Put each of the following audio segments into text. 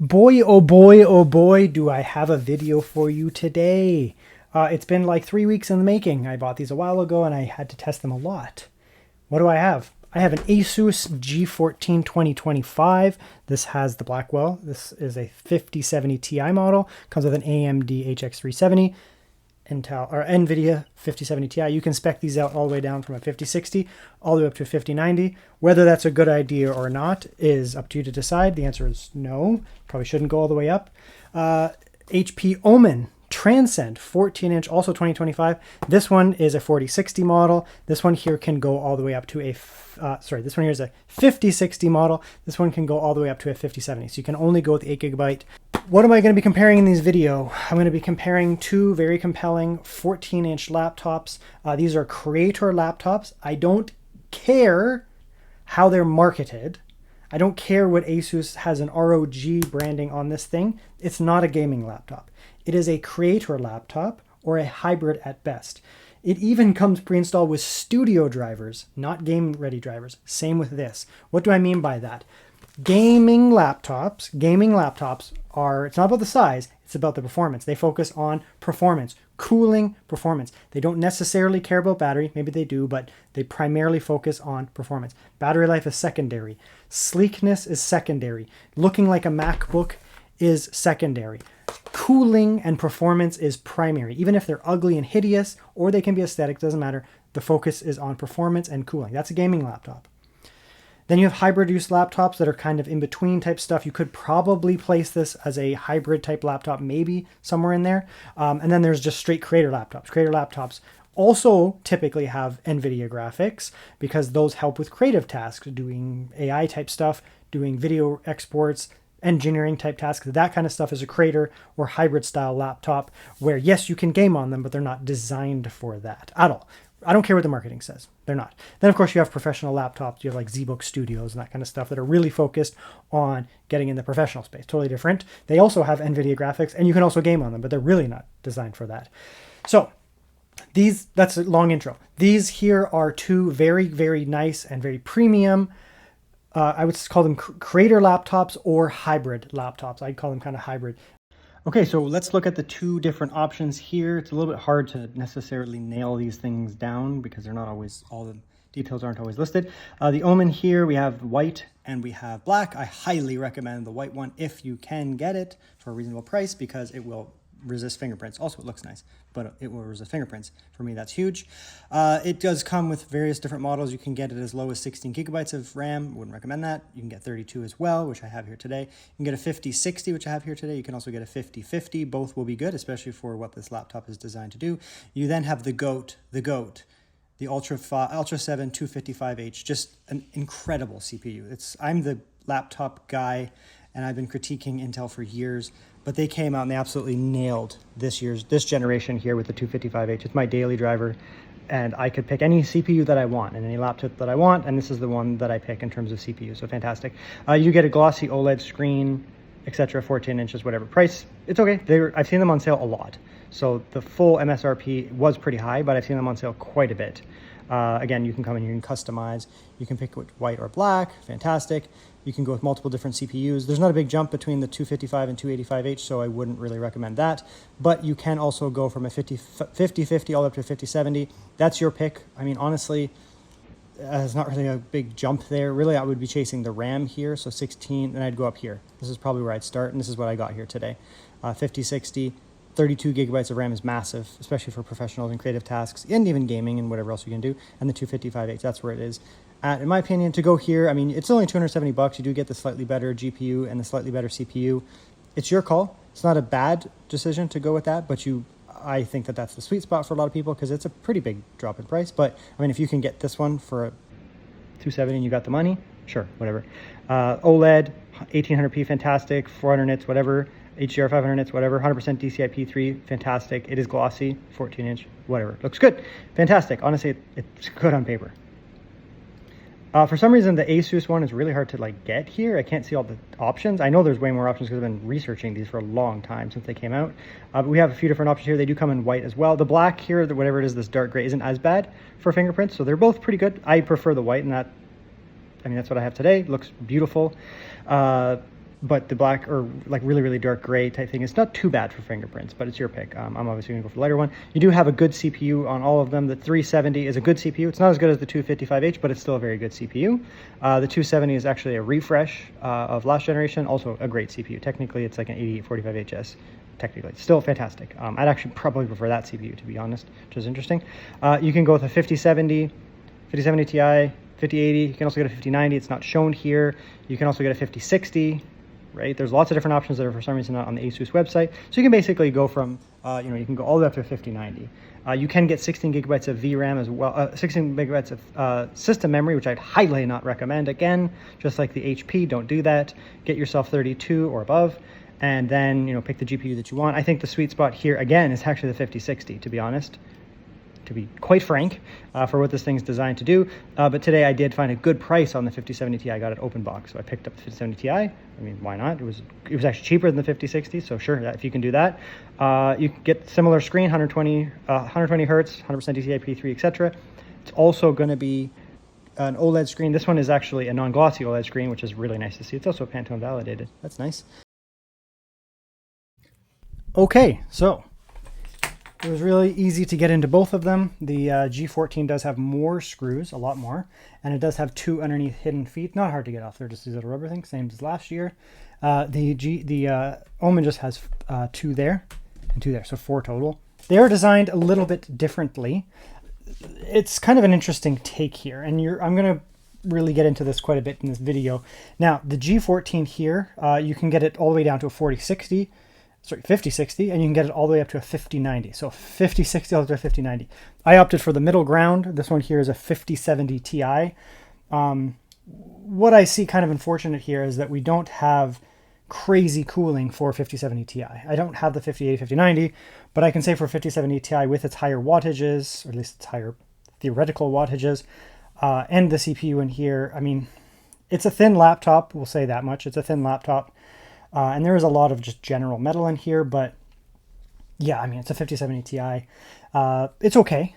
Boy, oh boy, do I have a video for you today. It's been like 3 weeks in the making. I bought these a while ago and I had to test them a lot. What do I have? I have an ASUS G14 2025. This has the Blackwell. This is a 5070 Ti model. Comes with an AMD HX370. Intel or Nvidia 5070 Ti. You can spec these out all the way down from a 5060 all the way up to a 5090. Whether that's a good idea or not is up to you to decide. The answer is no. Probably shouldn't go all the way up. HP Omen Transcend 14-inch, also 2025. This one is a 4060 model. This one here can go all the way up to a this one here is a 5060 model. This one can go all the way up to a 5070. So you can only go with 8 GB. What am I going to be comparing in this video? I'm going to be comparing two very compelling 14-inch laptops. These are creator laptops. I don't care how they're marketed. I don't care what ASUS has an ROG branding on this thing. It's not a gaming laptop. It is a creator laptop or a hybrid at best. It even comes pre-installed with studio drivers, not game-ready drivers. Same with this. What do I mean by that? Gaming laptops are, it's not about the size, it's about the performance. They focus on performance, cooling performance. They don't necessarily care about battery. Maybe they do, but they primarily focus on performance. Battery life is secondary. Sleekness is secondary. Looking like a MacBook is secondary. Cooling and performance is primary. Even if they're ugly and hideous, or they can be aesthetic, doesn't matter. The focus is on performance and cooling. That's a gaming laptop. Then you have hybrid use laptops that are kind of in between type stuff. You could probably place this as a hybrid type laptop, maybe somewhere in there. And then there's just straight creator laptops. Creator laptops also typically have Nvidia graphics because those help with creative tasks, doing AI type stuff, doing video exports, engineering type tasks. That kind of stuff is a creator or hybrid style laptop where, yes, you can game on them, but they're not designed for that at all. I don't care what the marketing says. They're not. Then, of course, you have professional laptops. You have like ZBook Studios and that kind of stuff that are really focused on getting in the professional space. Totally different. They also have NVIDIA graphics, and you can also game on them, but they're really not designed for that. So that's a long intro. These here are two very, very nice and very premium, I would call them creator laptops or hybrid laptops. I'd call them kind of hybrid. Okay, so let's look at the two different options here. It's a little bit hard to necessarily nail these things down because they're not always, all the details aren't always listed. The Omen here, we have white and we have black. I highly recommend the white one if you can get it for a reasonable price because it will resist fingerprints. Also, it looks nice, but it will resist fingerprints. For me, that's huge. It does come with various different models. You can get it as low as 16 gigabytes of RAM. Wouldn't recommend that. You can get 32 as well, which I have here today. You can get a 5060, which I have here today. You can also get a 5050. Both will be good, especially for what this laptop is designed to do. You then have the GOAT, the Ultra 7 255H, just an incredible CPU. I'm the laptop guy, and I've been critiquing Intel for years, but they came out and they absolutely nailed this generation here with the 255H. It's my daily driver, and I could pick any CPU that I want and any laptop that I want, and this is the one that I pick in terms of CPU, so fantastic. You get a glossy OLED screen, etc., 14 inches, whatever. Price, it's okay. I've seen them on sale a lot. So the full MSRP was pretty high, but I've seen them on sale quite a bit. Again, you can come in, you can customize. You can pick white or black, fantastic. You can go with multiple different CPUs. There's not a big jump between the 255 and 285H, so I wouldn't really recommend that. But you can also go from a 5050 all up to a 5070. That's your pick. I mean, honestly, there's not really a big jump there. Really, I would be chasing the RAM here, so 16, and I'd go up here. This is probably where I'd start, and this is what I got here today. 5060. 32 gigabytes of RAM is massive, especially for professionals and creative tasks, and even gaming and whatever else you can do. And the 255H, that's where it is. In my opinion, to go here, I mean, it's only $270. You do get the slightly better GPU and the slightly better CPU. It's your call. It's not a bad decision to go with that, but I think that that's the sweet spot for a lot of people because it's a pretty big drop in price. But I mean, if you can get this one for $270 and you got the money, sure, whatever. OLED, 1800p, fantastic. 400 nits, whatever. HDR 500 nits, whatever. 100% DCI-P3, fantastic. It is glossy, 14-inch, whatever. Looks good, fantastic. Honestly, it's good on paper. For some reason, the ASUS one is really hard to get here. I can't see all the options. I know there's way more options because I've been researching these for a long time since they came out. But we have a few different options here. They do come in white as well. The black here, whatever it is, this dark gray, isn't as bad for fingerprints, so they're both pretty good. I prefer the white, and that's what I have today. It looks beautiful. but the black or like really, really dark gray type thing is not too bad for fingerprints, but it's your pick. I'm obviously gonna go for the lighter one. You do have a good CPU on all of them. The 370 is a good CPU. It's not as good as the 255H, but it's still a very good CPU. The 270 is actually a refresh of last generation, also a great CPU. Technically, it's like an 8845HS. Technically, it's still fantastic. I'd actually probably prefer that CPU, to be honest, which is interesting. You can go with a 5070 Ti, 5080. You can also get a 5090. It's not shown here. You can also get a 5060. Right? There's lots of different options that are for some reason not on the ASUS website. So you can basically go from, you can go all the way up to a 5090. You can get 16 gigabytes of VRAM as well, 16 gigabytes of system memory, which I'd highly not recommend. Again, just like the HP, don't do that. Get yourself 32 or above, and then, pick the GPU that you want. I think the sweet spot here, again, is actually the 5060, to be honest. To be quite frank, for what this thing's designed to do. But today I did find a good price on the 5070 Ti. I got it open box, so I picked up the 5070 Ti. I mean, why not? It was actually cheaper than the 5060, so sure, if you can do that. You can get similar screen, 120 hertz, 100% DCI P3, etc. It's also going to be an OLED screen. This one is actually a non-glossy OLED screen, which is really nice to see. It's also Pantone validated. That's nice. Okay, so it was really easy to get into both of them. The G14 does have more screws, a lot more, and it does have 2 underneath hidden feet. Not hard to get off. They're just these little rubber things, same as last year. The Omen just has 2 there and 2 there, so 4 total. They are designed a little bit differently. It's kind of an interesting take here, and I'm going to really get into this quite a bit in this video. Now, the G14 here, you can get it all the way down to a 5060, and you can get it all the way up to a 5090. So 5060 all the way to a 5090. I opted for the middle ground. This one here is a 5070 Ti. What I see kind of unfortunate here is that we don't have crazy cooling for 5070 Ti. I don't have the 5080, 5090, but I can say for 5070 Ti with its higher wattages, or at least its higher theoretical wattages, and the CPU in here, I mean, it's a thin laptop, we'll say that much. It's a thin laptop. And there is a lot of just general metal in here, but yeah, I mean, it's a 5070 Ti. It's okay.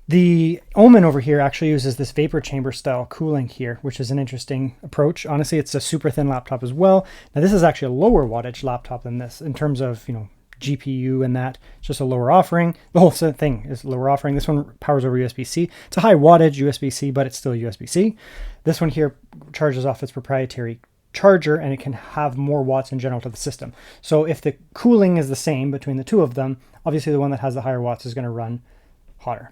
The Omen over here actually uses this vapor chamber style cooling here, which is an interesting approach. Honestly, it's a super thin laptop as well. Now, this is actually a lower wattage laptop than this in terms of, GPU and that. It's just a lower offering. The whole thing is lower offering. This one powers over USB-C. It's a high wattage USB-C, but it's still USB-C. This one here charges off its proprietary charger, and it can have more watts in general to the system. So if the cooling is the same between the two of them, obviously the one that has the higher watts is going to run hotter.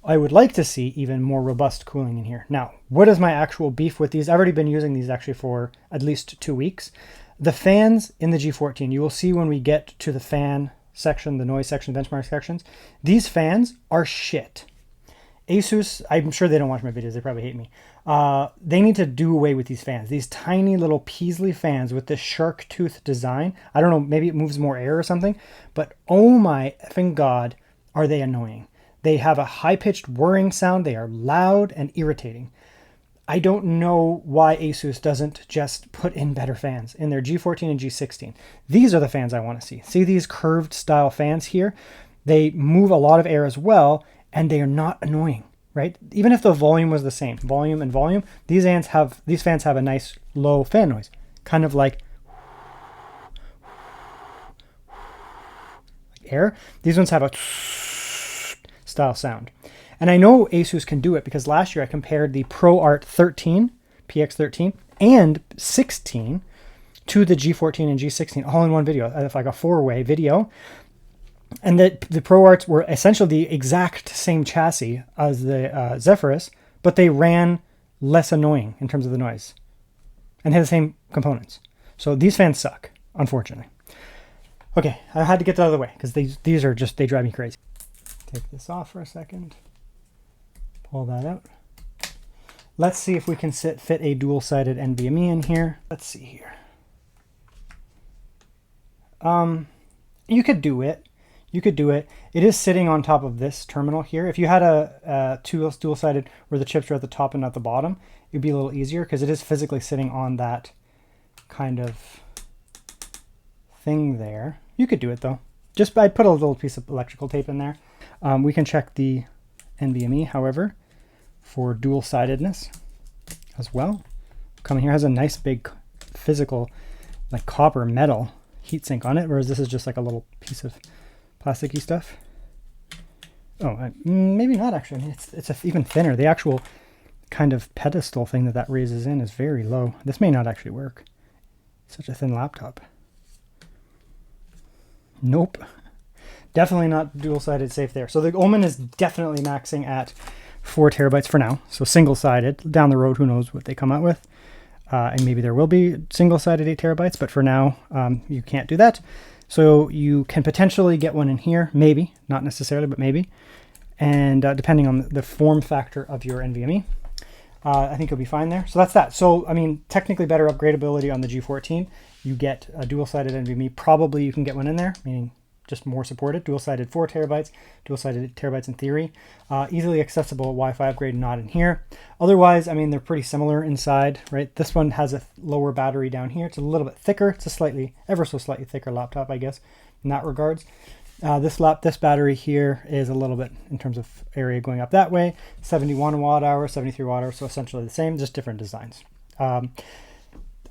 I would like to see even more robust cooling in here. Now, what is my actual beef with these? I've already been using these actually for at least 2 weeks. The fans in the G14, you will see when we get to the fan section, the noise section, benchmark sections, these fans are shit. ASUS, I'm sure they don't watch my videos, they probably hate me. They need to do away with these fans. These tiny little Peasley fans with this shark tooth design. I don't know, maybe it moves more air or something, but oh my effing God, are they annoying. They have a high-pitched whirring sound. They are loud and irritating. I don't know why ASUS doesn't just put in better fans in their G14 and G16. These are the fans I want to see. See these curved style fans here? They move a lot of air as well, and they are not annoying, right? Even if the volume was the same, volume and volume, these fans have a nice low fan noise, kind of like air. These ones have a style sound. And I know ASUS can do it because last year I compared the ProArt 13, PX13, and 16 to the G14 and G16 all in one video, like a 4-way video. And the ProArts were essentially the exact same chassis as the Zephyrus, but they ran less annoying in terms of the noise and had the same components. So these fans suck, unfortunately. Okay, I had to get that out of the way because these are just, they drive me crazy. Take this off for a second. Pull that out. Let's see if we can fit a dual-sided NVMe in here. Let's see here. You could do it. You could do it. It is sitting on top of this terminal here. If you had a dual-sided where the chips are at the top and at the bottom, it'd be a little easier because it is physically sitting on that kind of thing there. You could do it though. I'd put a little piece of electrical tape in there. We can check the NVMe, however, for dual-sidedness as well. Coming here has a nice big physical, like copper metal heatsink on it, whereas this is just like a little piece of plasticky stuff. Oh, maybe not actually. I mean, it's even thinner. The actual kind of pedestal thing that raises in is very low. This may not actually work. It's such a thin laptop. Nope. Definitely not dual-sided safe there. So the Omen is definitely maxing at 4 terabytes for now. So single-sided. Down the road, who knows what they come out with. And maybe there will be single-sided 8 terabytes, but for now, you can't do that. So you can potentially get one in here, maybe. Not necessarily, but maybe. And depending on the form factor of your NVMe, I think you'll be fine there. So that's that. So, I mean, technically better upgradability on the G14. You get a dual-sided NVMe. Probably you can get one in there, meaning just more supported. Dual-sided 4 terabytes, dual-sided 8 terabytes in theory. Easily accessible Wi-Fi upgrade, not in here. Otherwise, I mean, they're pretty similar inside, right? This one has a lower battery down here. It's a little bit thicker. It's a slightly, ever so slightly thicker laptop, I guess, in that regards. This battery here is a little bit, in terms of area going up that way, 71 watt hour, 73 watt hour, so essentially the same, just different designs. I'm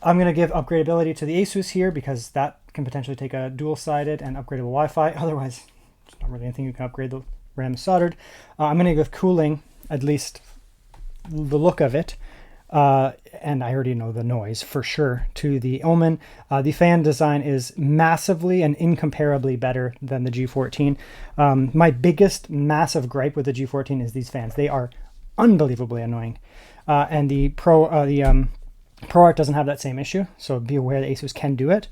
going to give upgradability to the ASUS here because that can potentially take a dual-sided and upgradable Wi-Fi. Otherwise, there's not really anything you can upgrade. The RAM is soldered. I'm going to give cooling, at least the look of it, and I already know the noise for sure, to the Omen. The fan design is massively and incomparably better than the G14. My biggest massive gripe with the G14 is these fans. They are unbelievably annoying. And the ProArt doesn't have that same issue, so be aware that ASUS can do it.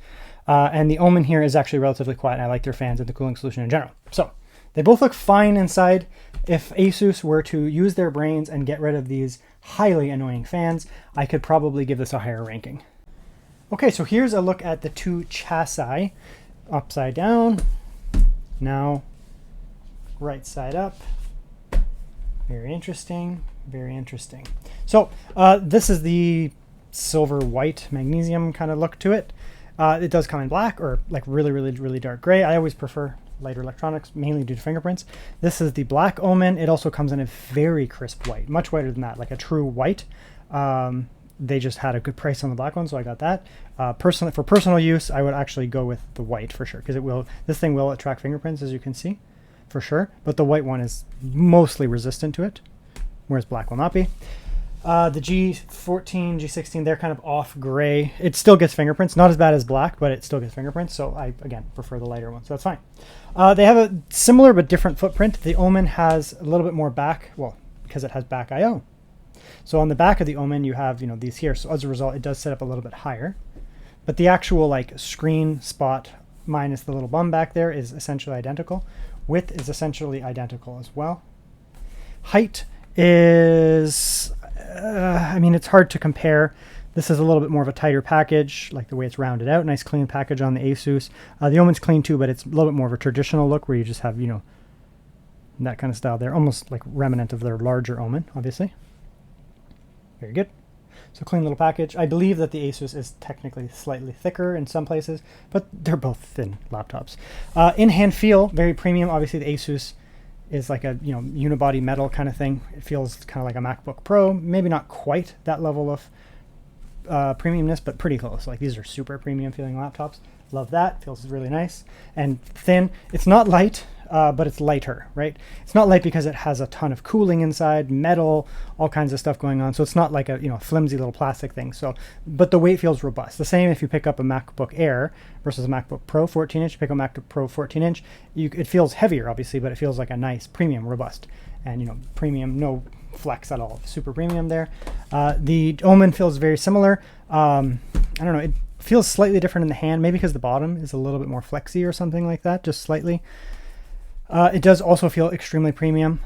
And the Omen here is actually relatively quiet, and I like their fans and the cooling solution in general. So they both look fine inside. If ASUS were to use their brains and get rid of these highly annoying fans, I could probably give this a higher ranking. Okay, so here's a look at the two chassis. Upside down, now right side up. Very interesting, very interesting. So this is the silver white magnesium kind of look to it. It does come in black or like really dark gray. I always prefer lighter electronics, mainly due to fingerprints. This is the black Omen. It also comes in a very crisp white, much whiter than that, like a true white. They just had a good price on the black one, so I got that. Personally, for personal use, I would actually go with the white for sure, because this thing will attract fingerprints, as you can see, for sure. But the white one is mostly resistant to it, whereas black will not be. The G14, G16, they're kind of off gray. It still gets fingerprints, not as bad as black, but it still gets fingerprints. So I, again, prefer the lighter one, so that's fine. They have a similar but different footprint. The Omen has a little bit more back, well, because it has back I/O. So on the back of the Omen, you have, these here. So as a result, it does set up a little bit higher. But the actual like screen spot minus the little bum back there is essentially identical. Width is essentially identical as well. Height is, I mean, it's hard to compare. This is a little bit more of a tighter package, like the way it's rounded out. Nice clean package on the ASUS. The Omen's clean too, but it's a little bit more of a traditional look where you just have, that kind of style there. Almost like remnant of their larger Omen, obviously. Very good. So clean little package. I believe that the ASUS is technically slightly thicker in some places, but they're both thin laptops. In-hand feel, very premium. Obviously the ASUS is like a unibody metal kind of thing. It feels kind of like a MacBook Pro. Maybe not quite that level of premiumness, but pretty close. Like these are super premium feeling laptops. Love that. Feels really nice and thin. It's not light, but it's lighter, right? It's not light because it has a ton of cooling inside, metal, all kinds of stuff going on. So it's not like a flimsy little plastic thing. So, but the weight feels robust. The same if you pick up a MacBook Air versus a MacBook Pro 14-inch. You pick up a MacBook Pro 14-inch, it feels heavier, obviously, but it feels like a nice premium, robust, and premium, no flex at all. Super premium there. The Omen feels very similar. I don't know. It feels slightly different in the hand, maybe because the bottom is a little bit more flexy or something like that, just slightly. It does also feel extremely premium.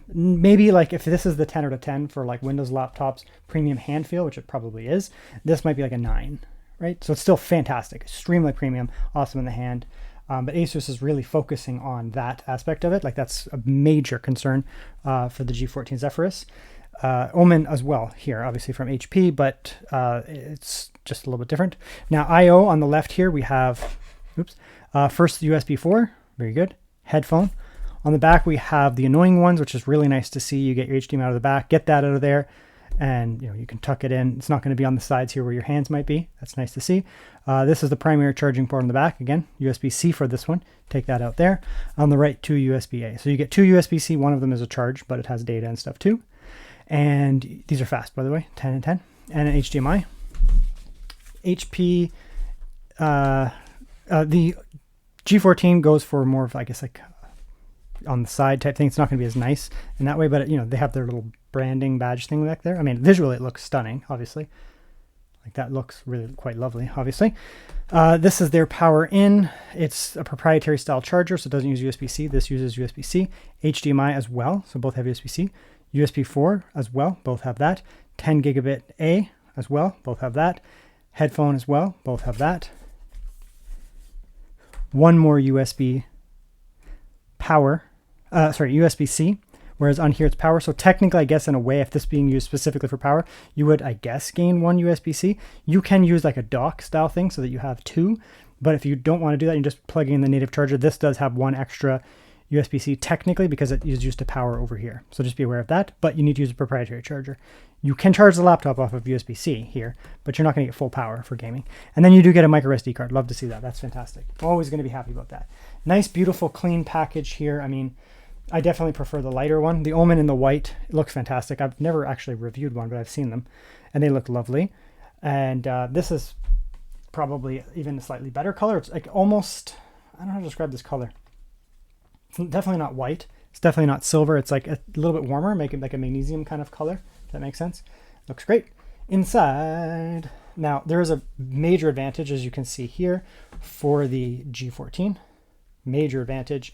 Maybe like if this is the 10 out of 10 for like Windows laptops premium hand feel, which it probably is, this might be like a 9, right? So it's still fantastic, extremely premium, awesome in the hand. But ASUS is really focusing on that aspect of it. Like that's a major concern for the G14 Zephyrus. Omen as well here, obviously from HP, but it's just a little bit different. Now I/O on the left here, we have, first USB 4, very good, headphone. On the back we have the annoying ones, which is really nice to see. You get your HDMI out of the back, get that out of there. and you can tuck it in. It's not going to be on the sides here where your hands might be. That's nice to see. This is the primary charging port on the back. Again, USB-C for this one. Take that out there. On the right, 2 USB-A. So you get 2 USB-C. One of them is a charge, but it has data and stuff too. And these are fast, by the way, 10 and 10. And an HDMI. HP, the G14 goes for more of, I guess, like on the side type thing. It's not going to be as nice in that way, but they have their little branding badge thing back there. I mean, visually it looks stunning, obviously. Like that looks really quite lovely, obviously. This is their power in. It's a proprietary style charger, so it doesn't use USB-C. This uses USB-C. HDMI as well, so both have USB-C. USB 4 as well, both have that. 10 gigabit A as well, both have that. Headphone as well, both have that. One more USB USB-C, whereas on here it's power. So technically, I guess in a way, if this being used specifically for power, you would, I guess, gain 1 USB-C. You can use like a dock style thing so that you have 2, but if you don't want to do that, you just plug in the native charger. This does have 1 extra USB-C technically because it is used to power over here. So just be aware of that, but you need to use a proprietary charger. You can charge the laptop off of USB-C here, but you're not going to get full power for gaming. And then you do get a micro SD card. Love to see that. That's fantastic. Always going to be happy about that. Nice, beautiful, clean package here. I mean, I definitely prefer the lighter one. The Omen in the white, it looks fantastic. I've never actually reviewed one, but I've seen them, and they look lovely. And this is probably even a slightly better color. It's like almost, I don't know how to describe this color. It's definitely not white. It's definitely not silver. It's like a little bit warmer, make it like a magnesium kind of color. If that makes sense. Looks great. Inside, now there is a major advantage, as you can see here, for the G14. Major advantage.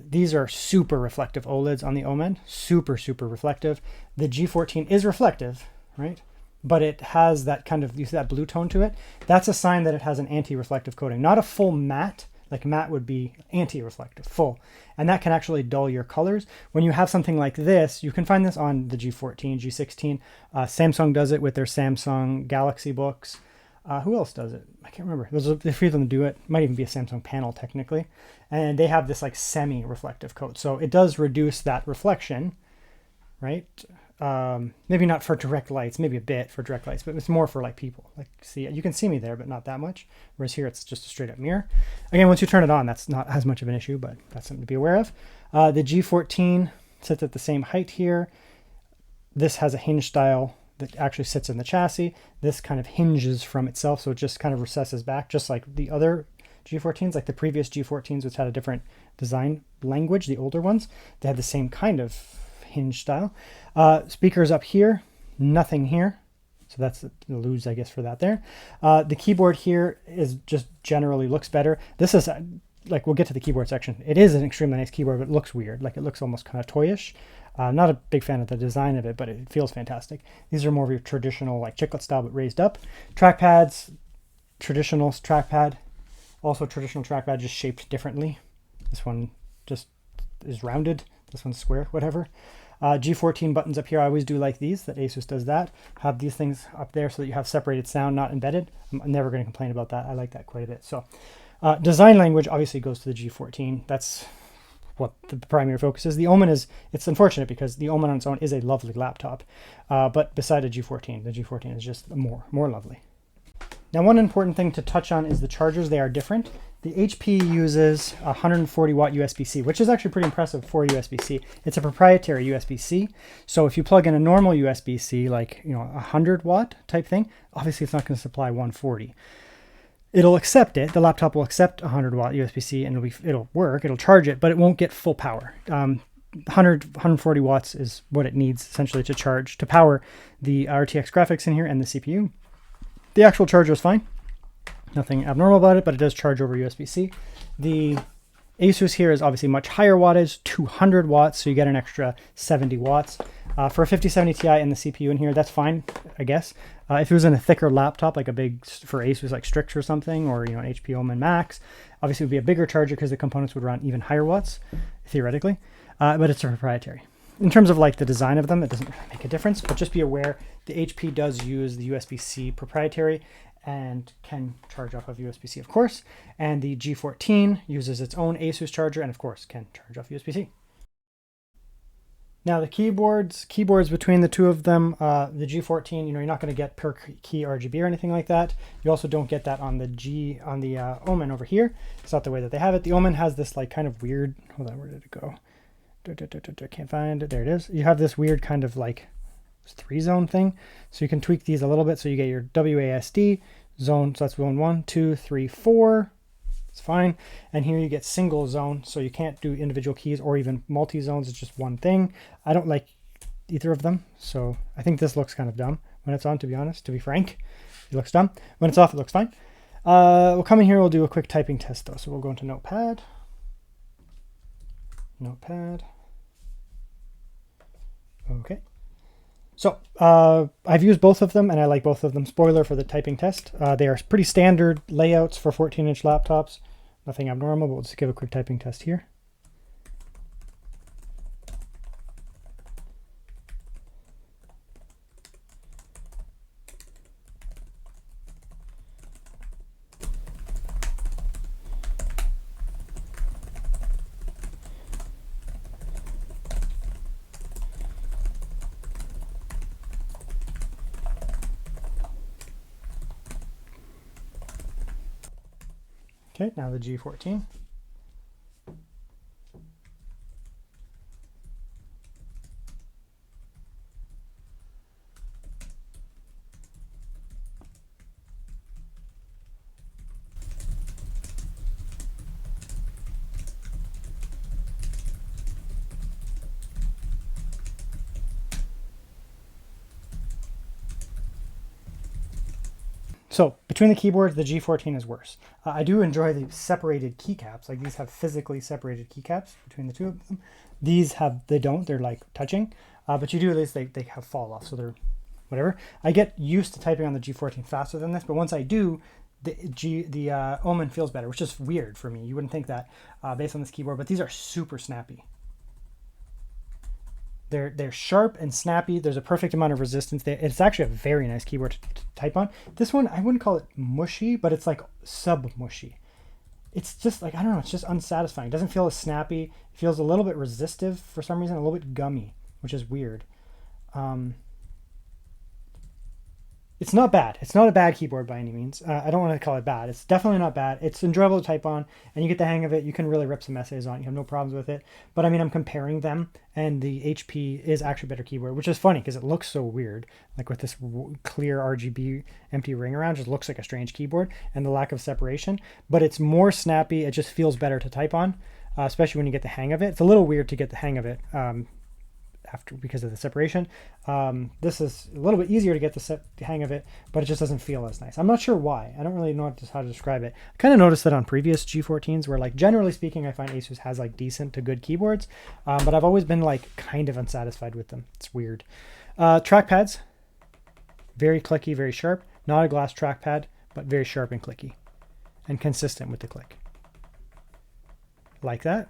These are super reflective OLEDs on the Omen. Super, super reflective. The G14 is reflective, right? But it has that kind of, you see that blue tone to it? That's a sign that it has an anti-reflective coating. Not a full matte. Like matte would be anti-reflective, full. And that can actually dull your colors. When you have something like this, you can find this on the G14, G16. Samsung does it with their Samsung Galaxy books. Who else does it? I can't remember. There's a few of them do it. Might even be a Samsung panel technically. And they have this like semi-reflective coat. So it does reduce that reflection, right? Maybe not for direct lights, maybe a bit for direct lights, but it's more for like people. Like, see, you can see me there, but not that much. Whereas here, it's just a straight up mirror. Again, once you turn it on, that's not as much of an issue, but that's something to be aware of. The G14 sits at the same height here. This has a hinge style that actually sits in the chassis. This kind of hinges from itself, so it just kind of recesses back, just like the other G14s, like the previous G14s, which had a different design language, the older ones. They had the same kind of hinge style. Speakers up here, nothing here. So that's the lose, I guess, for that there. The keyboard here is just generally looks better. This is like, we'll get to the keyboard section. It is an extremely nice keyboard, but it looks weird. Like it looks almost kind of toyish. Not a big fan of the design of it, but it feels fantastic. These are more of your traditional like chiclet style, but raised up. Trackpads, traditional trackpad. Also traditional trackpad, just shaped differently. This one just is rounded. This one's square, whatever. G14 buttons up here. I always do like these, that ASUS does that. Have these things up there so that you have separated sound, not embedded. I'm never going to complain about that. I like that quite a bit. So design language obviously goes to the G14. That's what the primary focus is. The Omen is, it's unfortunate because the Omen on its own is a lovely laptop. But beside a G14, the G14 is just more lovely. Now, one important thing to touch on is the chargers. They are different. The HP uses 140 watt USB-C, which is actually pretty impressive for USB-C. It's a proprietary USB-C. So if you plug in a normal USB-C, like, 100 watt type thing, obviously it's not going to supply 140. It'll accept it. The laptop will accept 100 watt USB-C and it'll work. It'll charge it, but it won't get full power. 140 watts is what it needs essentially to charge, to power the RTX graphics in here and the CPU. The actual charger is fine. Nothing abnormal about it, but it does charge over USB-C. The ASUS here is obviously much higher wattage, 200 watts, so you get an extra 70 watts. For a 5070 Ti and the CPU in here, that's fine, I guess. If it was in a thicker laptop, like a big, for ASUS, like Strix or something, or an HP Omen Max, obviously it would be a bigger charger because the components would run even higher watts, theoretically. But it's a proprietary. In terms of like the design of them, it doesn't really make a difference, but just be aware the HP does use the USB-C proprietary and can charge off of USB-C, of course. And the G14 uses its own ASUS charger and, of course, can charge off USB-C. Now the keyboards between the two of them, the G14, you're not going to get per key RGB or anything like that. You also don't get that on the Omen over here. It's not the way that they have it. The Omen has this like kind of weird, hold on, where did it go? Can't find it. There it is. You have this weird kind of like 3-zone thing. So you can tweak these a little bit. So you get your WASD zone. So that's zone 1, 2, 3, 4. It's fine. And here you get single zone, so you can't do individual keys or even multi-zones. It's just one thing. I don't like either of them, so I think this looks kind of dumb when it's on, to be honest, to be frank. It looks dumb. When it's off, it looks fine. We'll come in here, we'll do a quick typing test though. So we'll go into Notepad. Okay. So I've used both of them and I like both of them. Spoiler for the typing test. They are pretty standard layouts for 14-inch laptops. Nothing abnormal, but we'll just give a quick typing test here. Okay, now the G14. So between the keyboards, the G14 is worse. I do enjoy the separated keycaps. Like these have physically separated keycaps between the two of them. These they don't, they're like touching, but you do at least they have fall off. So they're whatever. I get used to typing on the G14 faster than this, but once I do, the Omen feels better, which is weird for me. You wouldn't think that based on this keyboard, but these are super snappy. They're sharp and snappy. There's a perfect amount of resistance there. It's actually a very nice keyboard to type on. This one, I wouldn't call it mushy, but it's like sub-mushy. It's just like, I don't know, it's just unsatisfying. It doesn't feel as snappy. It feels a little bit resistive for some reason, a little bit gummy, which is weird. It's not bad. It's not a bad keyboard by any means. I don't want to call it bad. It's definitely not bad. It's enjoyable to type on, and you get the hang of it. You can really rip some essays on it. You have no problems with it. But I mean, I'm comparing them, and the HP is actually a better keyboard, which is funny because it looks so weird. Like with this clear RGB empty ring around, just looks like a strange keyboard, and the lack of separation. But it's more snappy. It just feels better to type on, especially when you get the hang of it. It's a little weird to get the hang of it. Because of the separation. This is a little bit easier to get the hang of it, but it just doesn't feel as nice. I'm not sure why. I don't really know how to describe it. I kind of noticed that on previous G14s where, like, generally speaking, I find ASUS has like decent to good keyboards, but I've always been like kind of unsatisfied with them. It's weird. Trackpads, very clicky, very sharp. Not a glass trackpad, but very sharp and clicky and consistent with the click. Like that.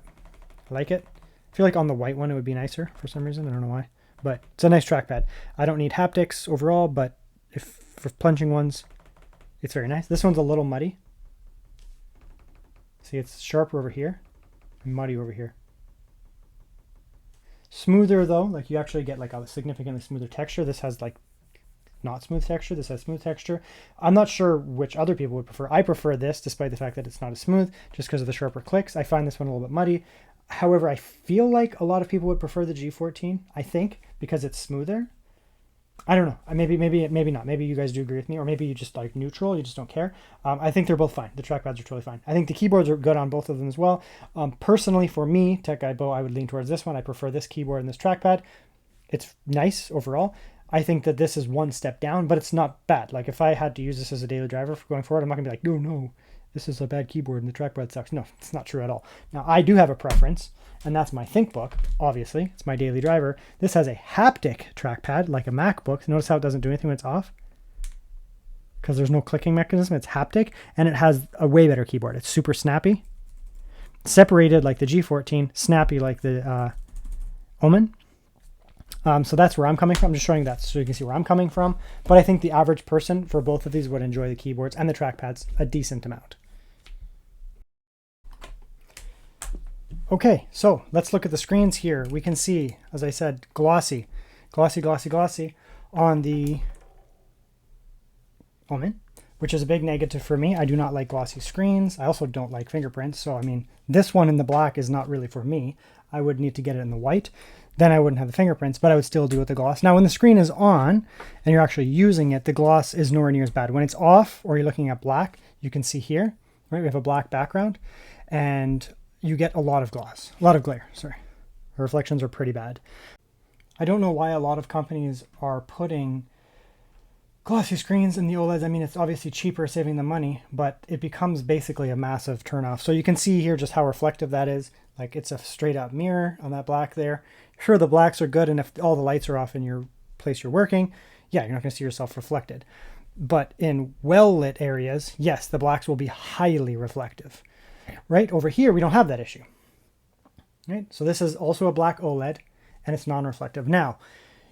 I like it. I feel like on the white one it would be nicer for some reason. I don't know why, but it's a nice trackpad. I don't need haptics overall, but if for plunging ones, it's very nice. This one's a little muddy. See, it's sharper over here and muddy over here. Smoother though, like you actually get like a significantly smoother texture. This has like not smooth texture. This has smooth texture. I'm not sure which other people would prefer. I prefer this despite the fact that it's not as smooth just because of the sharper clicks. I find this one a little bit muddy. However, I feel like a lot of people would prefer the G14, I think, because it's smoother. I don't know. Maybe not. Maybe you guys do agree with me, or maybe you just like neutral. You just don't care. I think they're both fine. The trackpads are totally fine. I think the keyboards are good on both of them as well. Personally, for me, Tech Guy Bo, I would lean towards this one. I prefer this keyboard and this trackpad. It's nice overall. I think that this is one step down, but it's not bad. Like if I had to use this as a daily driver for going forward, I'm not gonna be like, no, this is a bad keyboard and the trackpad sucks. No, it's not true at all. Now, I do have a preference, and that's my ThinkBook, obviously. It's my daily driver. This has a haptic trackpad, like a MacBook. Notice how it doesn't do anything when it's off? Because there's no clicking mechanism. It's haptic, and it has a way better keyboard. It's super snappy. Separated like the G14, snappy like the Omen. So that's where I'm coming from. I'm just showing that so you can see where I'm coming from. But I think the average person for both of these would enjoy the keyboards and the trackpads a decent amount. Okay, so let's look at the screens here. We can see, as I said, glossy on the Omen, which is a big negative for me. I do not like glossy screens. I also don't like fingerprints. So, I mean, this one in the black is not really for me. I would need to get it in the white. Then I wouldn't have the fingerprints, but I would still do with the gloss. Now, when the screen is on and you're actually using it, the gloss is nowhere near as bad. When it's off or you're looking at black, you can see here, right? We have a black background and you get a lot of gloss, a lot of glare, sorry. The reflections are pretty bad. I don't know why a lot of companies are putting glossy screens in the OLEDs. I mean, it's obviously cheaper, saving them money, but it becomes basically a massive turnoff. So you can see here just how reflective that is. Like it's a straight up mirror on that black there. Sure, the blacks are good, and if all the lights are off in your place you're working, yeah, you're not going to see yourself reflected. But in well-lit areas, yes, the blacks will be highly reflective. Right over here, we don't have that issue. Right, so this is also a black OLED, and it's non-reflective. Now,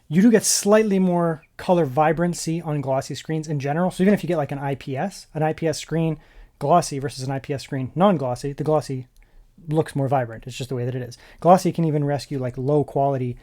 you do get slightly more color vibrancy on glossy screens in general. So even if you get like an IPS screen glossy versus an IPS screen non-glossy, the glossy looks more vibrant. It's just the way that it is. Glossy can even rescue like low quality,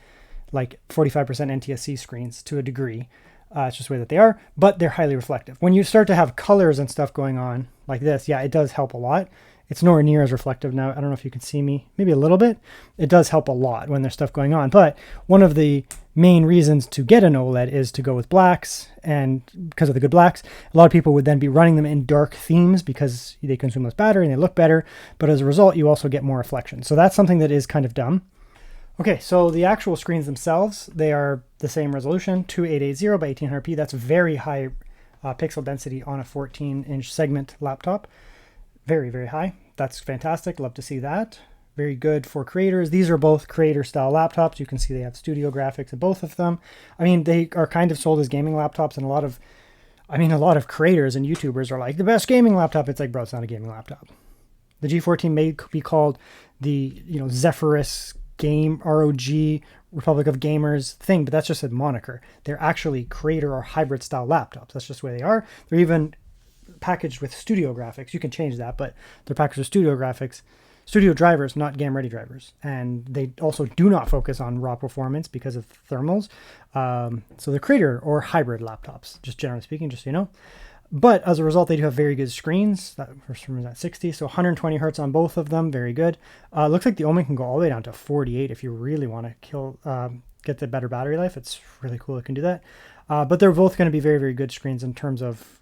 like 45% NTSC screens to a degree. It's just the way that they are, but they're highly reflective. When you start to have colors and stuff going on like this, yeah, it does help a lot. It's nowhere near as reflective now. I don't know if you can see me, maybe a little bit. It does help a lot when there's stuff going on. But one of the main reasons to get an OLED is to go with blacks, and because of the good blacks, a lot of people would then be running them in dark themes because they consume less battery and they look better. But as a result, you also get more reflection. So that's something that is kind of dumb. Okay, so the actual screens themselves, they are the same resolution, 2880 by 1800p. That's very high pixel density on a 14-inch segment laptop. Very, very high. That's fantastic. Love to see that. Very good for creators. These are both creator-style laptops. You can see they have studio graphics in both of them. I mean, they are kind of sold as gaming laptops, and a lot of creators and YouTubers are like, the best gaming laptop. It's like, bro, it's not a gaming laptop. The G14 may be called the, Zephyrus game ROG Republic of Gamers thing, but that's just a moniker. They're actually creator or hybrid style laptops. That's just the way they are. They're even packaged with studio graphics. You can change that, but they're packaged with studio graphics, studio drivers, not game ready drivers. And they also do not focus on raw performance because of thermals. So they're creator or hybrid laptops, just generally speaking, just so you know. But as a result, they do have very good screens. That first one is at 60, so 120 hertz on both of them. Very good. Looks like the Omen can go all the way down to 48 if you really want to get the better battery life. It's really cool it can do that. But they're both going to be very, very good screens in terms of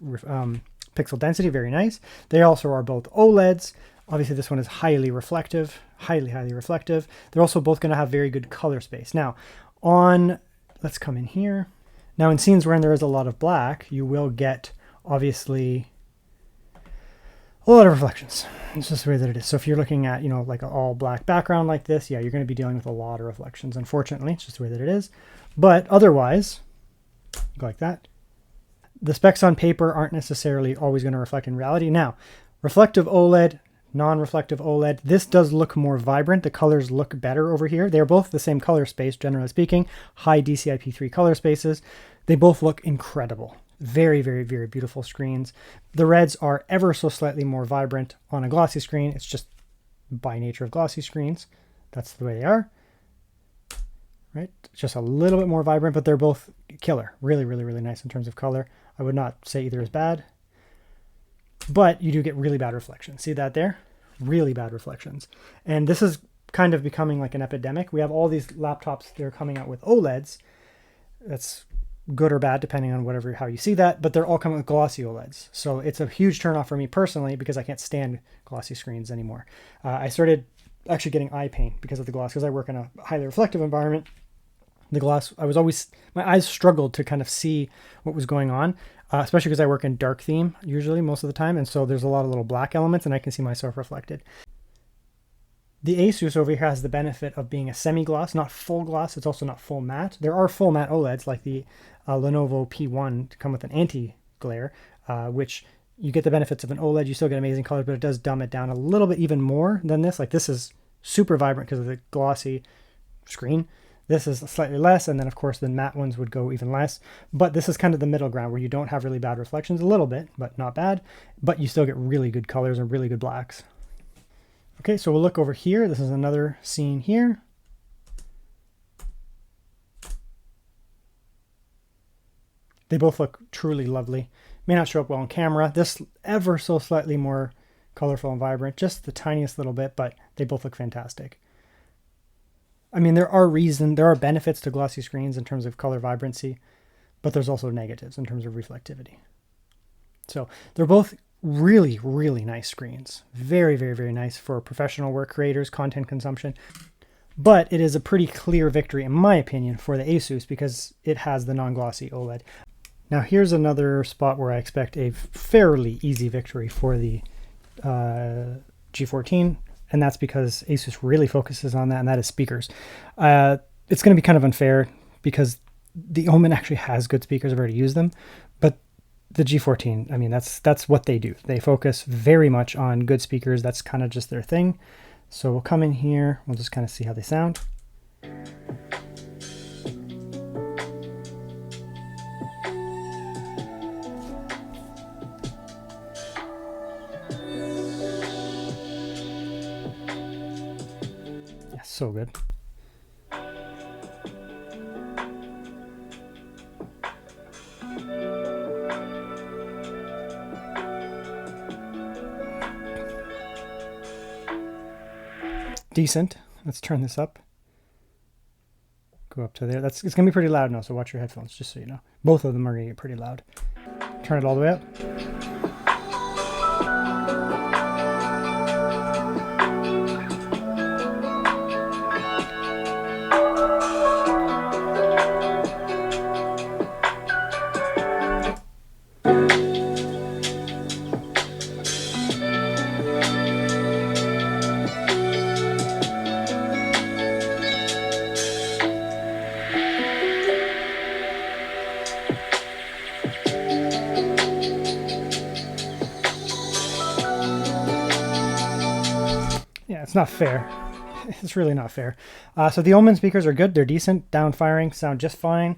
pixel density. Very nice. They also are both OLEDs. Obviously, this one is highly reflective, highly reflective. They're also both going to have very good color space. Now, let's come in here. Now, in scenes where there is a lot of black, you will get obviously a lot of reflections. It's just the way that it is. So if you're looking at, like an all black background like this, yeah, you're going to be dealing with a lot of reflections. Unfortunately, it's just the way that it is. But otherwise, go like that. The specs on paper aren't necessarily always going to reflect in reality. Now, reflective OLED, non-reflective OLED, this does look more vibrant. The colors look better over here. They're both the same color space, generally speaking, high DCI-P3 color spaces. They both look incredible. Very, very, very beautiful screens. The reds are ever so slightly more vibrant on a glossy screen. It's just by nature of glossy screens. That's the way they are. Right? Just a little bit more vibrant, but they're both killer. Really, really, really nice in terms of color. I would not say either is bad, but you do get really bad reflections. See that there? Really bad reflections. And this is kind of becoming like an epidemic. We have all these laptops that are coming out with OLEDs. That's good or bad, depending on how you see that, but they're all coming with glossy OLEDs. So it's a huge turnoff for me personally because I can't stand glossy screens anymore. I started actually getting eye pain because of the gloss, because I work in a highly reflective environment. The gloss, my eyes struggled to kind of see what was going on, especially because I work in dark theme usually most of the time. And so there's a lot of little black elements and I can see myself reflected. The ASUS over here has the benefit of being a semi-gloss, not full gloss. It's also not full matte. There are full matte OLEDs like the Lenovo P1 to come with an anti-glare, which you get the benefits of an OLED. You still get amazing colors, but it does dumb it down a little bit even more than this. Like this is super vibrant because of the glossy screen. This is slightly less, and then of course the matte ones would go even less. But this is kind of the middle ground where you don't have really bad reflections, a little bit, but not bad. But you still get really good colors and really good blacks. Okay, so we'll look over here. This is another scene here. They both look truly lovely. May not show up well on camera. This ever so slightly more colorful and vibrant, just the tiniest little bit, but they both look fantastic. I mean, there are benefits to glossy screens in terms of color vibrancy, but there's also negatives in terms of reflectivity. So they're both really, really nice screens. Very, very, very nice for professional work creators, content consumption. But it is a pretty clear victory, in my opinion, for the ASUS because it has the non-glossy OLED. Now here's another spot where I expect a fairly easy victory for the G14, and that's because ASUS really focuses on that, and that is speakers. It's going to be kind of unfair because the Omen actually has good speakers. I've already used them, but the G14, I mean, that's what they do. They focus very much on good speakers. That's kind of just their thing. So we'll come in here. We'll just kind of see how they sound. Yeah, so good. Decent. Let's turn this up. Go up to there. It's going to be pretty loud now, so watch your headphones, just so you know. Both of them are going to get pretty loud. Turn it all the way up. Yeah, it's not fair. It's really not fair. So the Omen speakers are good. They're decent. Down firing, sound just fine.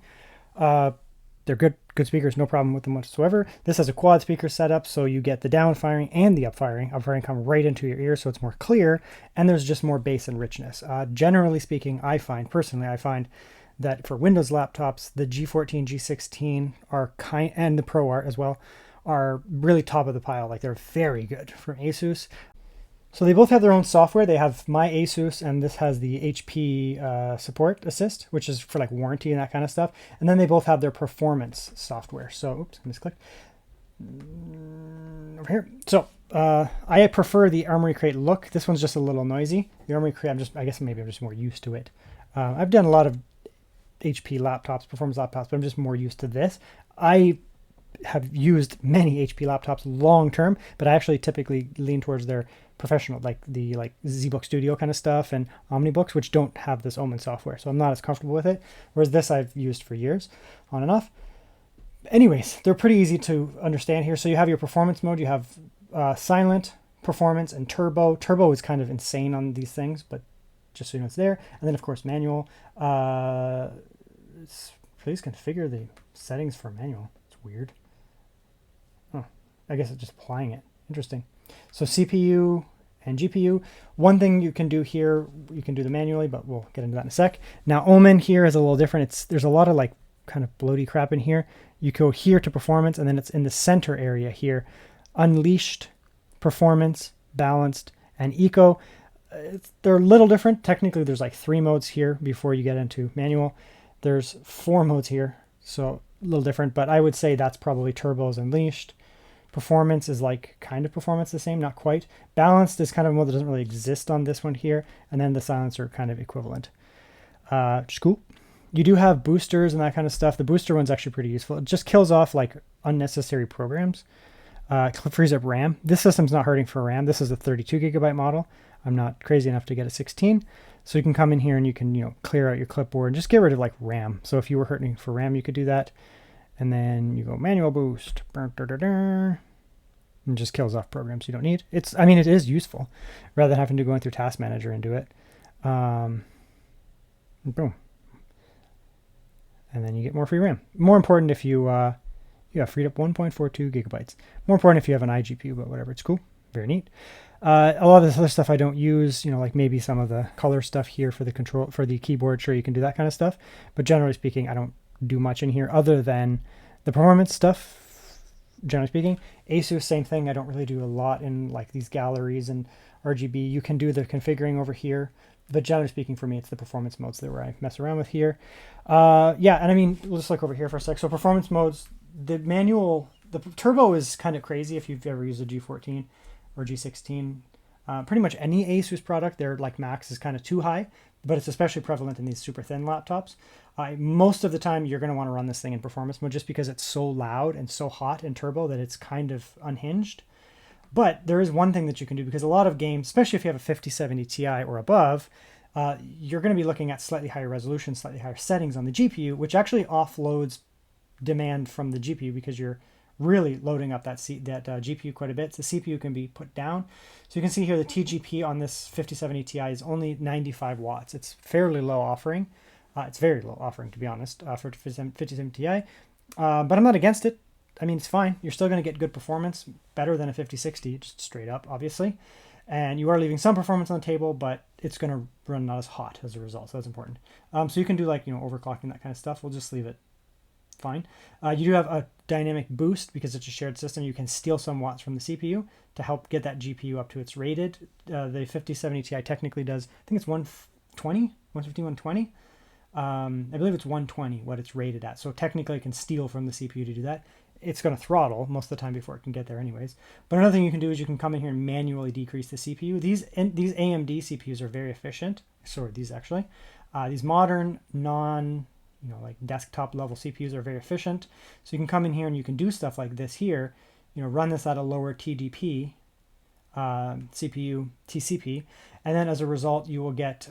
They're good speakers, no problem with them whatsoever. This has a quad speaker setup, so you get the down firing and the up firing. Up firing come right into your ear, so it's more clear, and there's just more bass and richness. Generally speaking, I find that for Windows laptops, the G14, G16 and the Pro Art as well, are really top of the pile. Like, they're very good from ASUS. So they both have their own software. They have my ASUS, and this has the HP Support Assist, which is for like warranty and that kind of stuff. And then they both have their performance software. So, oops, I misclicked. Over here. So I prefer the Armoury Crate look. This one's just a little noisy. The Armoury Crate, I guess maybe I'm just more used to it. I've done a lot of HP laptops, performance laptops, but I'm just more used to this. I have used many HP laptops long term, but I actually typically lean towards their professional, like the ZBook Studio kind of stuff and OmniBooks, which don't have this Omen software, so I'm not as comfortable with it, whereas this I've used for years on and off. Anyways, they're pretty easy to understand here. So you have your performance mode, you have silent, performance, and turbo. Turbo is kind of insane on these things, but just so you know it's there. And then of course manual. Please configure the settings for manual. It's weird. Oh, I guess it's just applying it. Interesting. So CPU and GPU. One thing you can do here, you can do the manually, but we'll get into that in a sec. Now Omen here is a little different. There's a lot of like kind of bloaty crap in here. You go here to performance, and then it's in the center area here. Unleashed, performance, balanced, and eco. They're a little different. Technically there's like 3 modes here before you get into manual. There's 4 modes here, so a little different, but I would say that's probably turbos unleashed. Performance is like kind of performance the same, not quite. Balanced is kind of a mode that doesn't really exist on this one here, and then the silence are kind of equivalent. Which is cool. You do have boosters and that kind of stuff. The booster one's actually pretty useful. It just kills off like unnecessary programs. Frees up RAM. This system's not hurting for RAM. This is a 32 gigabyte model. I'm not crazy enough to get a 16. So you can come in here and you can, clear out your clipboard and just get rid of like RAM. So if you were hurting for RAM, you could do that. And then you go manual boost. And just kills off programs you don't need. It is useful rather than having to go in through Task Manager and do it. Boom. And then you get more free RAM. More important if you have freed up 1.42 gigabytes. More important if you have an iGPU, but whatever, it's cool. Very neat. A lot of this other stuff I don't use, like maybe some of the color stuff here for the keyboard. Sure, you can do that kind of stuff. But generally speaking, I don't do much in here other than the performance stuff. Generally speaking, ASUS, same thing. I don't really do a lot in like these galleries and RGB. You can do the configuring over here. But generally speaking, for me, it's the performance modes that where I mess around with here. Yeah, and I mean, we'll just look over here for a sec. So performance modes, the turbo is kind of crazy if you've ever used a G14 or G16. Pretty much any ASUS product, their like max is kind of too high, but it's especially prevalent in these super thin laptops. Most of the time, you're going to want to run this thing in performance mode just because it's so loud and so hot in turbo that it's kind of unhinged. But there is one thing that you can do, because a lot of games, especially if you have a 5070 Ti or above, you're going to be looking at slightly higher resolution, slightly higher settings on the GPU, which actually offloads demand from the GPU because you're really loading up that GPU quite a bit. So the CPU can be put down. So you can see here the TGP on this 5070 Ti is only 95 watts. It's fairly low offering. It's very low offering, to be honest, for 5070 Ti. But I'm not against it. I mean, it's fine. You're still going to get good performance, better than a 5060, just straight up, obviously. And you are leaving some performance on the table, but it's going to run not as hot as a result. So that's important. So you can do like, overclocking, that kind of stuff. We'll just leave it fine. You do have a dynamic boost because it's a shared system. You can steal some watts from the CPU to help get that GPU up to its rated. The 5070 Ti technically does, I think it's 120, 150, 120. I believe it's 120 what it's rated at. So technically it can steal from the CPU to do that. It's going to throttle most of the time before it can get there anyways. But another thing you can do is you can come in here and manually decrease the CPU. These AMD CPUs are very efficient. So are these actually. These modern like desktop level CPUs are very efficient. So you can come in here and you can do stuff like this here, run this at a lower TDP, CPU, TCP, and then as a result, you will get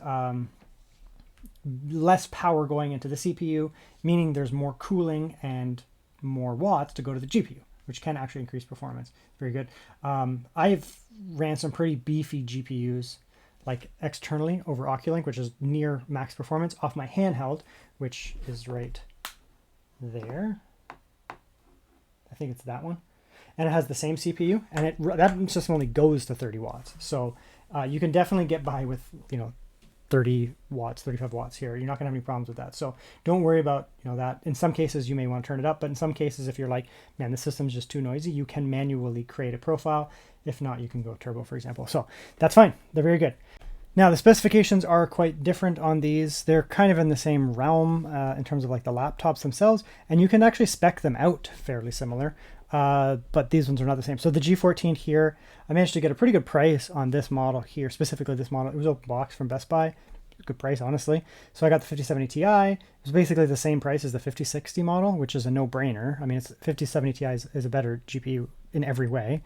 less power going into the CPU, meaning there's more cooling and more watts to go to the GPU, which can actually increase performance. Very good. I've ran some pretty beefy GPUs like externally over Oculink, which is near max performance, off my handheld, which is right there. I think it's that one. And it has the same CPU, and that system only goes to 30 watts. So you can definitely get by with, 30 watts, 35 watts here. You're not going to have any problems with that. So don't worry about, that. In some cases, you may want to turn it up, but in some cases, if you're like, man, the system's just too noisy, you can manually create a profile. If not, you can go turbo, for example. So that's fine. They're very good. Now, the specifications are quite different on these. They're kind of in the same realm in terms of like the laptops themselves, and you can actually spec them out fairly similar. But these ones are not the same. So the G14 here, I managed to get a pretty good price on this model here, specifically this model. It was open box from Best Buy. Good price, honestly. So I got the 5070 Ti. It was basically the same price as the 5060 model, which is a no-brainer. I mean, 5070 Ti is a better GPU in every way.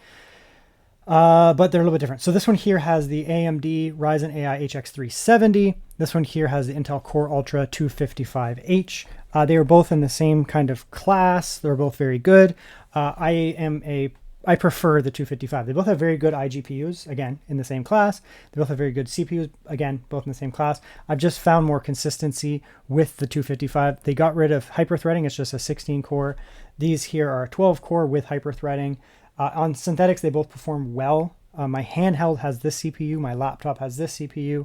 But they're a little bit different. So this one here has the AMD Ryzen AI HX 370. This one here has the Intel Core Ultra 255H. They are both in the same kind of class. They're both very good. I prefer the 255. They both have very good iGPUs, again, in the same class. They both have very good CPUs, again, both in the same class. I've just found more consistency with the 255. They got rid of hyperthreading. It's just a 16 core. These here are 12 core with hyperthreading. On synthetics, they both perform well. My handheld has this CPU. My laptop has this CPU.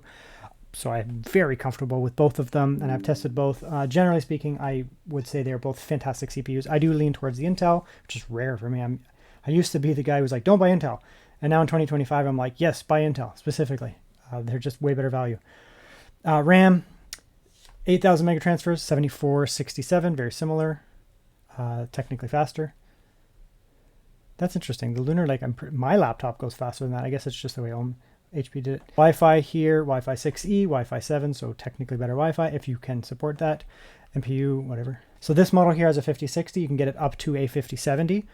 So I'm very comfortable with both of them, and I've tested both. Generally speaking, I would say they're both fantastic CPUs. I do lean towards the Intel, which is rare for me. I used to be the guy who was like, don't buy Intel. And now in 2025, I'm like, yes, buy Intel, specifically. They're just way better value. RAM, 8,000 megatransfers, 7467, very similar. Technically faster. That's interesting. The Lunar Lake, my laptop goes faster than that. I guess it's just the way HP did it. Wi-Fi here, Wi-Fi 6E, Wi-Fi 7, so technically better Wi-Fi if you can support that. MPU, whatever. So this model here has a 5060. You can get it up to a 5070.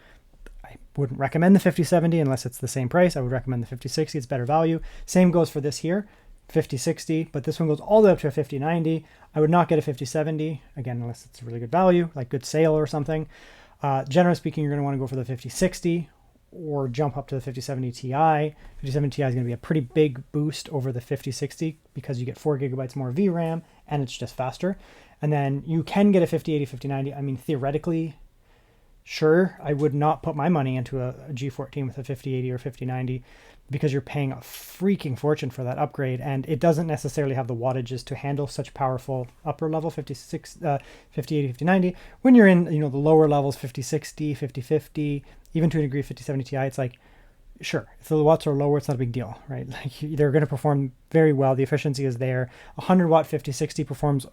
I wouldn't recommend the 5070 unless it's the same price. I would recommend the 5060. It's better value. Same goes for this here, 5060, but this one goes all the way up to a 5090. I would not get a 5070, again, unless it's a really good value, like good sale or something. Generally speaking, you're going to want to go for the 5060 or jump up to the 5070 Ti. 5070 Ti is going to be a pretty big boost over the 5060 because you get 4 gigabytes more VRAM and it's just faster. And then you can get a 5080, 5090. I mean, theoretically, Sure, I would not put my money into a G14 with a 5080 or 5090 because you're paying a freaking fortune for that upgrade, and it doesn't necessarily have the wattages to handle such powerful upper level 5080, 5090. When you're in, the lower levels, 5060, 5050, even to a degree 5070 Ti, it's like, sure, if the watts are lower, it's not a big deal, right? Like, they're going to perform very well. The efficiency is there. 100 watt 5060 performs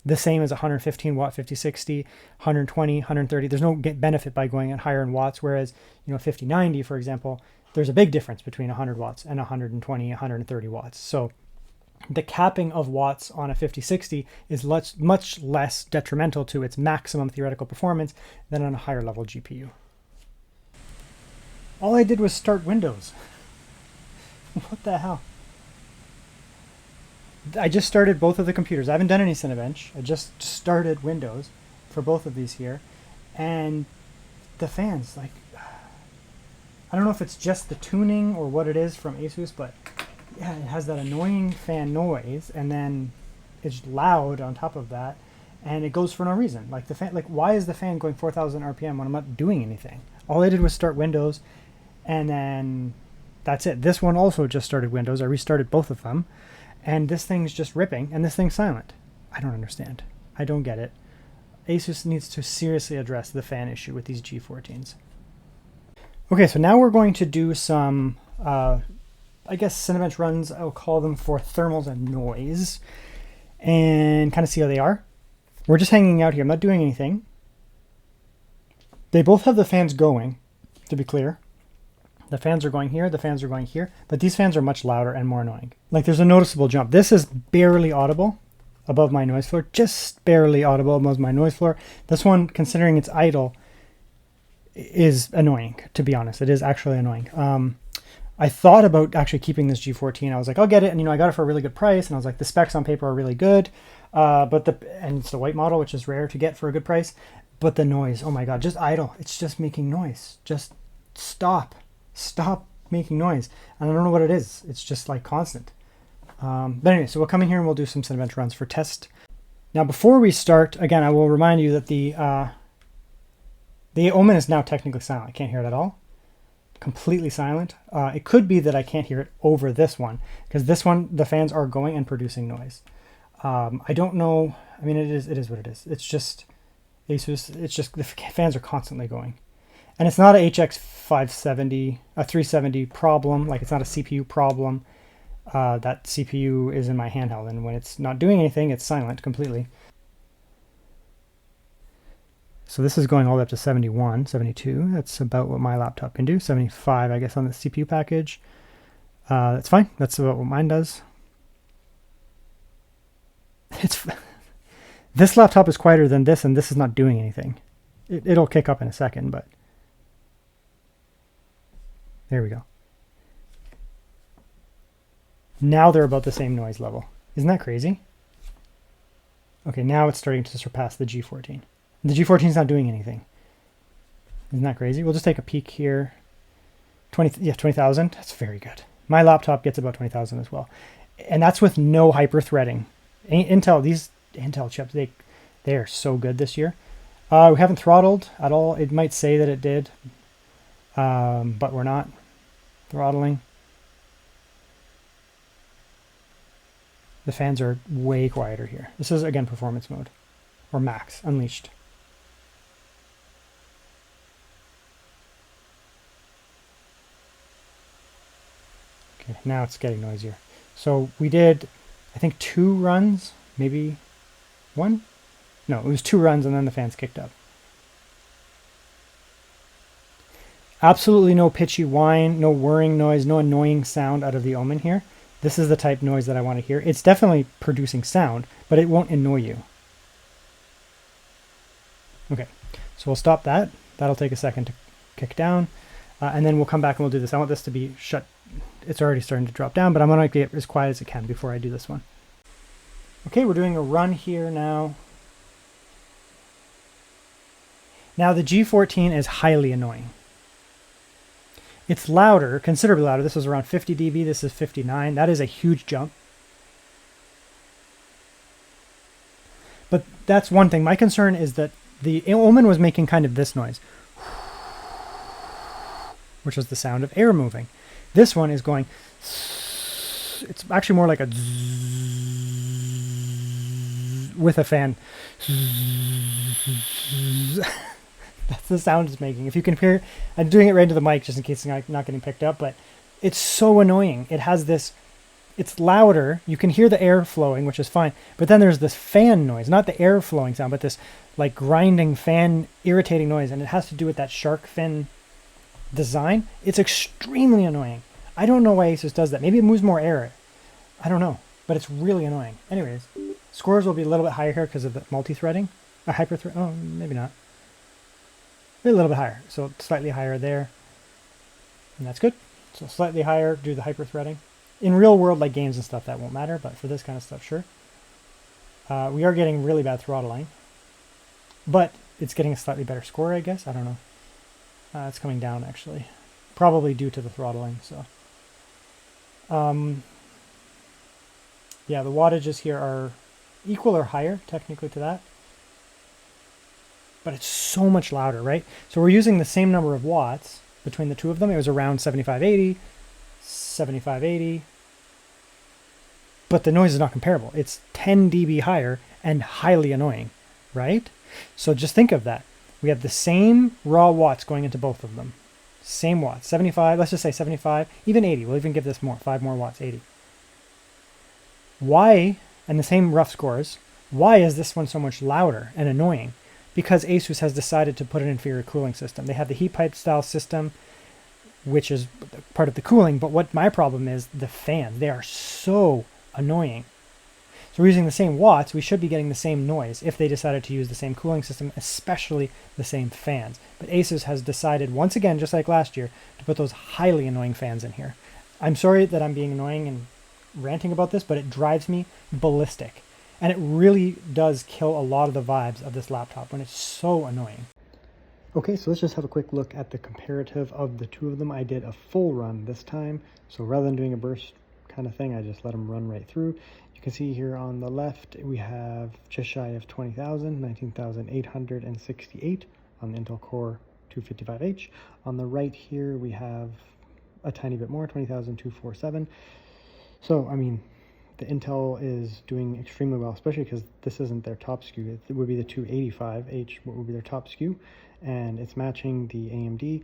the same as 115 watt 5060, 120, 130. There's no benefit by going at higher in watts, whereas 5090, for example, there's a big difference between 100 watts and 120, 130 watts. So the capping of watts on a 5060 is much less detrimental to its maximum theoretical performance than on a higher level GPU. All I did was start Windows. What the hell? I just started both of the computers. I haven't done any Cinebench. I just started Windows for both of these here. And the fans, like, I don't know if it's just the tuning or what it is from ASUS, but yeah, it has that annoying fan noise, and then it's loud on top of that, and it goes for no reason. Like, the fan, like, why is the fan going 4,000 RPM when I'm not doing anything? All I did was start Windows, and then that's it. This one also just started Windows. I restarted both of them, and this thing's just ripping, and this thing's silent. I don't understand. I don't get it. ASUS needs to seriously address the fan issue with these G14s. Okay, so now we're going to do some, I guess, Cinebench runs. I'll call them for thermals and noise, and kind of see how they are. We're just hanging out here. I'm not doing anything. They both have the fans going, to be clear. The fans are going here, the fans are going here, but these fans are much louder and more annoying. Like, there's a noticeable jump. This is barely audible above my noise floor, just barely audible above my noise floor. This one, considering it's idle, is annoying, to be honest. It is actually annoying. I thought about actually keeping this G14. I was like, I'll get it, and I got it for a really good price, and I was like, the specs on paper are really good, and it's the white model, which is rare to get for a good price, but the noise, oh my god, just idle. It's just making noise. Just stop making noise. And I don't know what it is. It's just like constant. But anyway, so we'll come in here and we'll do some Cinebench runs for test. Now, before we start, again, I will remind you that the Omen is now technically silent. I can't hear it at all. Completely silent. It could be that I can't hear it over this one, because this one, the fans are going and producing noise. I don't know. I mean, it is what it is. It's just ASUS. It's just the fans are constantly going. And it's not a HX 570, a 370 problem. Like, it's not a CPU problem. That CPU is in my handheld, and when it's not doing anything, it's silent completely. So this is going all the way up to 71, 72. That's about what my laptop can do. 75, I guess, on the CPU package. That's fine. That's about what mine does. This laptop is quieter than this, and this is not doing anything. It'll kick up in a second, but there we go. Now they're about the same noise level. Isn't that crazy? Okay, now it's starting to surpass the G14. The G14 is not doing anything. Isn't that crazy? We'll just take a peek here. 20,000. That's very good. My laptop gets about 20,000 as well. And that's with no hyper threading. These Intel chips, they are so good this year. We haven't throttled at all. It might say that it did, but we're not throttling. The fans are way quieter here. This is, again, performance mode, or max, unleashed. Okay, now it's getting noisier. So we did, I think, 2 runs, maybe 1? No, it was 2 runs, and then the fans kicked up. Absolutely no pitchy whine, no whirring noise, no annoying sound out of the Omen here. This is the type noise that I want to hear. It's definitely producing sound, but it won't annoy you. Okay, so we'll stop that. That'll take a second to kick down, and then we'll come back and we'll do this. I want this to be shut. It's already starting to drop down, but I'm going to get as quiet as it can before I do this one. Okay, we're doing a run here now. Now the G14 is highly annoying. It's louder, considerably louder. This was around 50 dB. This is 59. That is a huge jump. But that's one thing. My concern is that the Omen was making kind of this noise. which is the sound of air moving. This one is going, it's actually more like a with a fan. That's the sound it's making. If you can hear, I'm doing it right into the mic just in case it's not getting picked up, but it's so annoying. It has this, it's louder. You can hear the air flowing, which is fine. But then there's this fan noise, not the air flowing sound, but this like grinding fan, irritating noise. And it has to do with that shark fin design. It's extremely annoying. I don't know why ASUS does that. Maybe it moves more air. I don't know, but it's really annoying. Anyways, scores will be a little bit higher here because of the multi-threading. Hyper-thread, oh, maybe not. Maybe a little bit higher, so slightly higher there. And that's good. So slightly higher, do the hyper-threading. In real world, like games and stuff, that won't matter, but for this kind of stuff, sure. We are getting really bad throttling, but it's getting a slightly better score, I guess. I don't know. It's coming down, actually. Probably due to the throttling, so. Yeah, the wattages here are equal or higher, technically, to that. But it's so much louder, right? So we're using the same number of watts between the two of them. It was around 7580, 7580. But the noise is not comparable. It's 10 dB higher and highly annoying, right? So just think of that. We have the same raw watts going into both of them. Same watts, 75, let's just say 75, even 80. We'll even give this more, 5 more watts, 80. Why, and the same rough scores, why is this one so much louder and annoying? Because ASUS has decided to put an inferior cooling system. They have the heat pipe style system, which is part of the cooling, but what my problem is, the fans. They are so annoying. So we're using the same watts, we should be getting the same noise if they decided to use the same cooling system, especially the same fans. But ASUS has decided, once again, just like last year, to put those highly annoying fans in here. I'm sorry that I'm being annoying and ranting about this, but it drives me ballistic. And it really does kill a lot of the vibes of this laptop when it's so annoying. Okay, so let's just have a quick look at the comparative of the two of them. I did a full run this time, so rather than doing a burst kind of thing, I just let them run right through. You can see here on the left, we have just shy of 20,000, 19,868 on the Intel Core 255H. On the right here, we have a tiny bit more, 20,247. So, I mean, the Intel is doing extremely well, especially because this isn't their top SKU. It would be the 285H, what would be their top SKU, and it's matching the AMD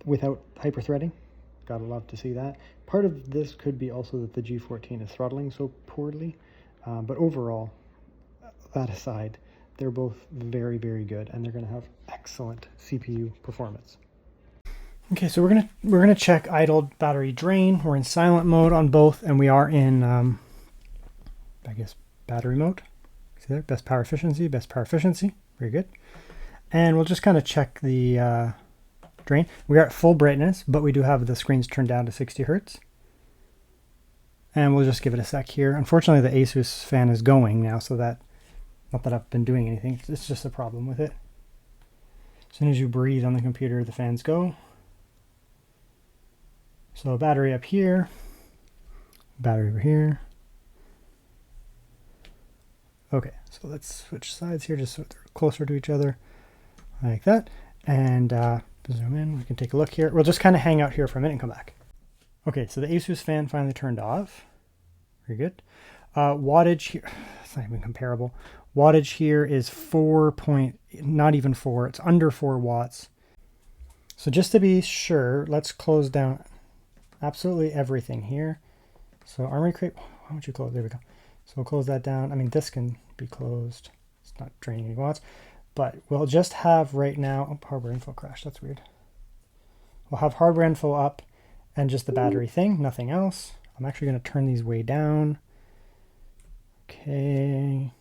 without hyper-threading. Gotta love to see that. Part of this could be also that the G14 is throttling so poorly, but overall, that aside, they're both very, very good, and they're gonna have excellent CPU performance. Okay, so we're gonna check idled battery drain. We're in silent mode on both, and we are in, I guess, battery mode. See there, best power efficiency, very good. And we'll just kind of check the drain. We are at full brightness, but we do have the screens turned down to 60 Hertz. And we'll just give it a sec here. Unfortunately, the ASUS fan is going now, so that, not that I've been doing anything, it's just a problem with it. As soon as you breathe on the computer, the fans go. So battery up here, battery over here. Okay, so let's switch sides here just so they're closer to each other, like that. And zoom in, we can take a look here. We'll just kind of hang out here for a minute and come back. Okay, so the ASUS fan finally turned off. Very good. Wattage here, it's not even comparable. Wattage here is not even 4, it's under 4 watts. So just to be sure, let's close down absolutely everything here. So Armory Crate, why don't you close, there we go. So we'll close that down. I mean, this can be closed. It's not draining any watts, but we'll just have right now, oh, hardware info crash, that's weird. We'll have hardware info up and just the battery thing, nothing else. I'm actually gonna turn these way down. Okay.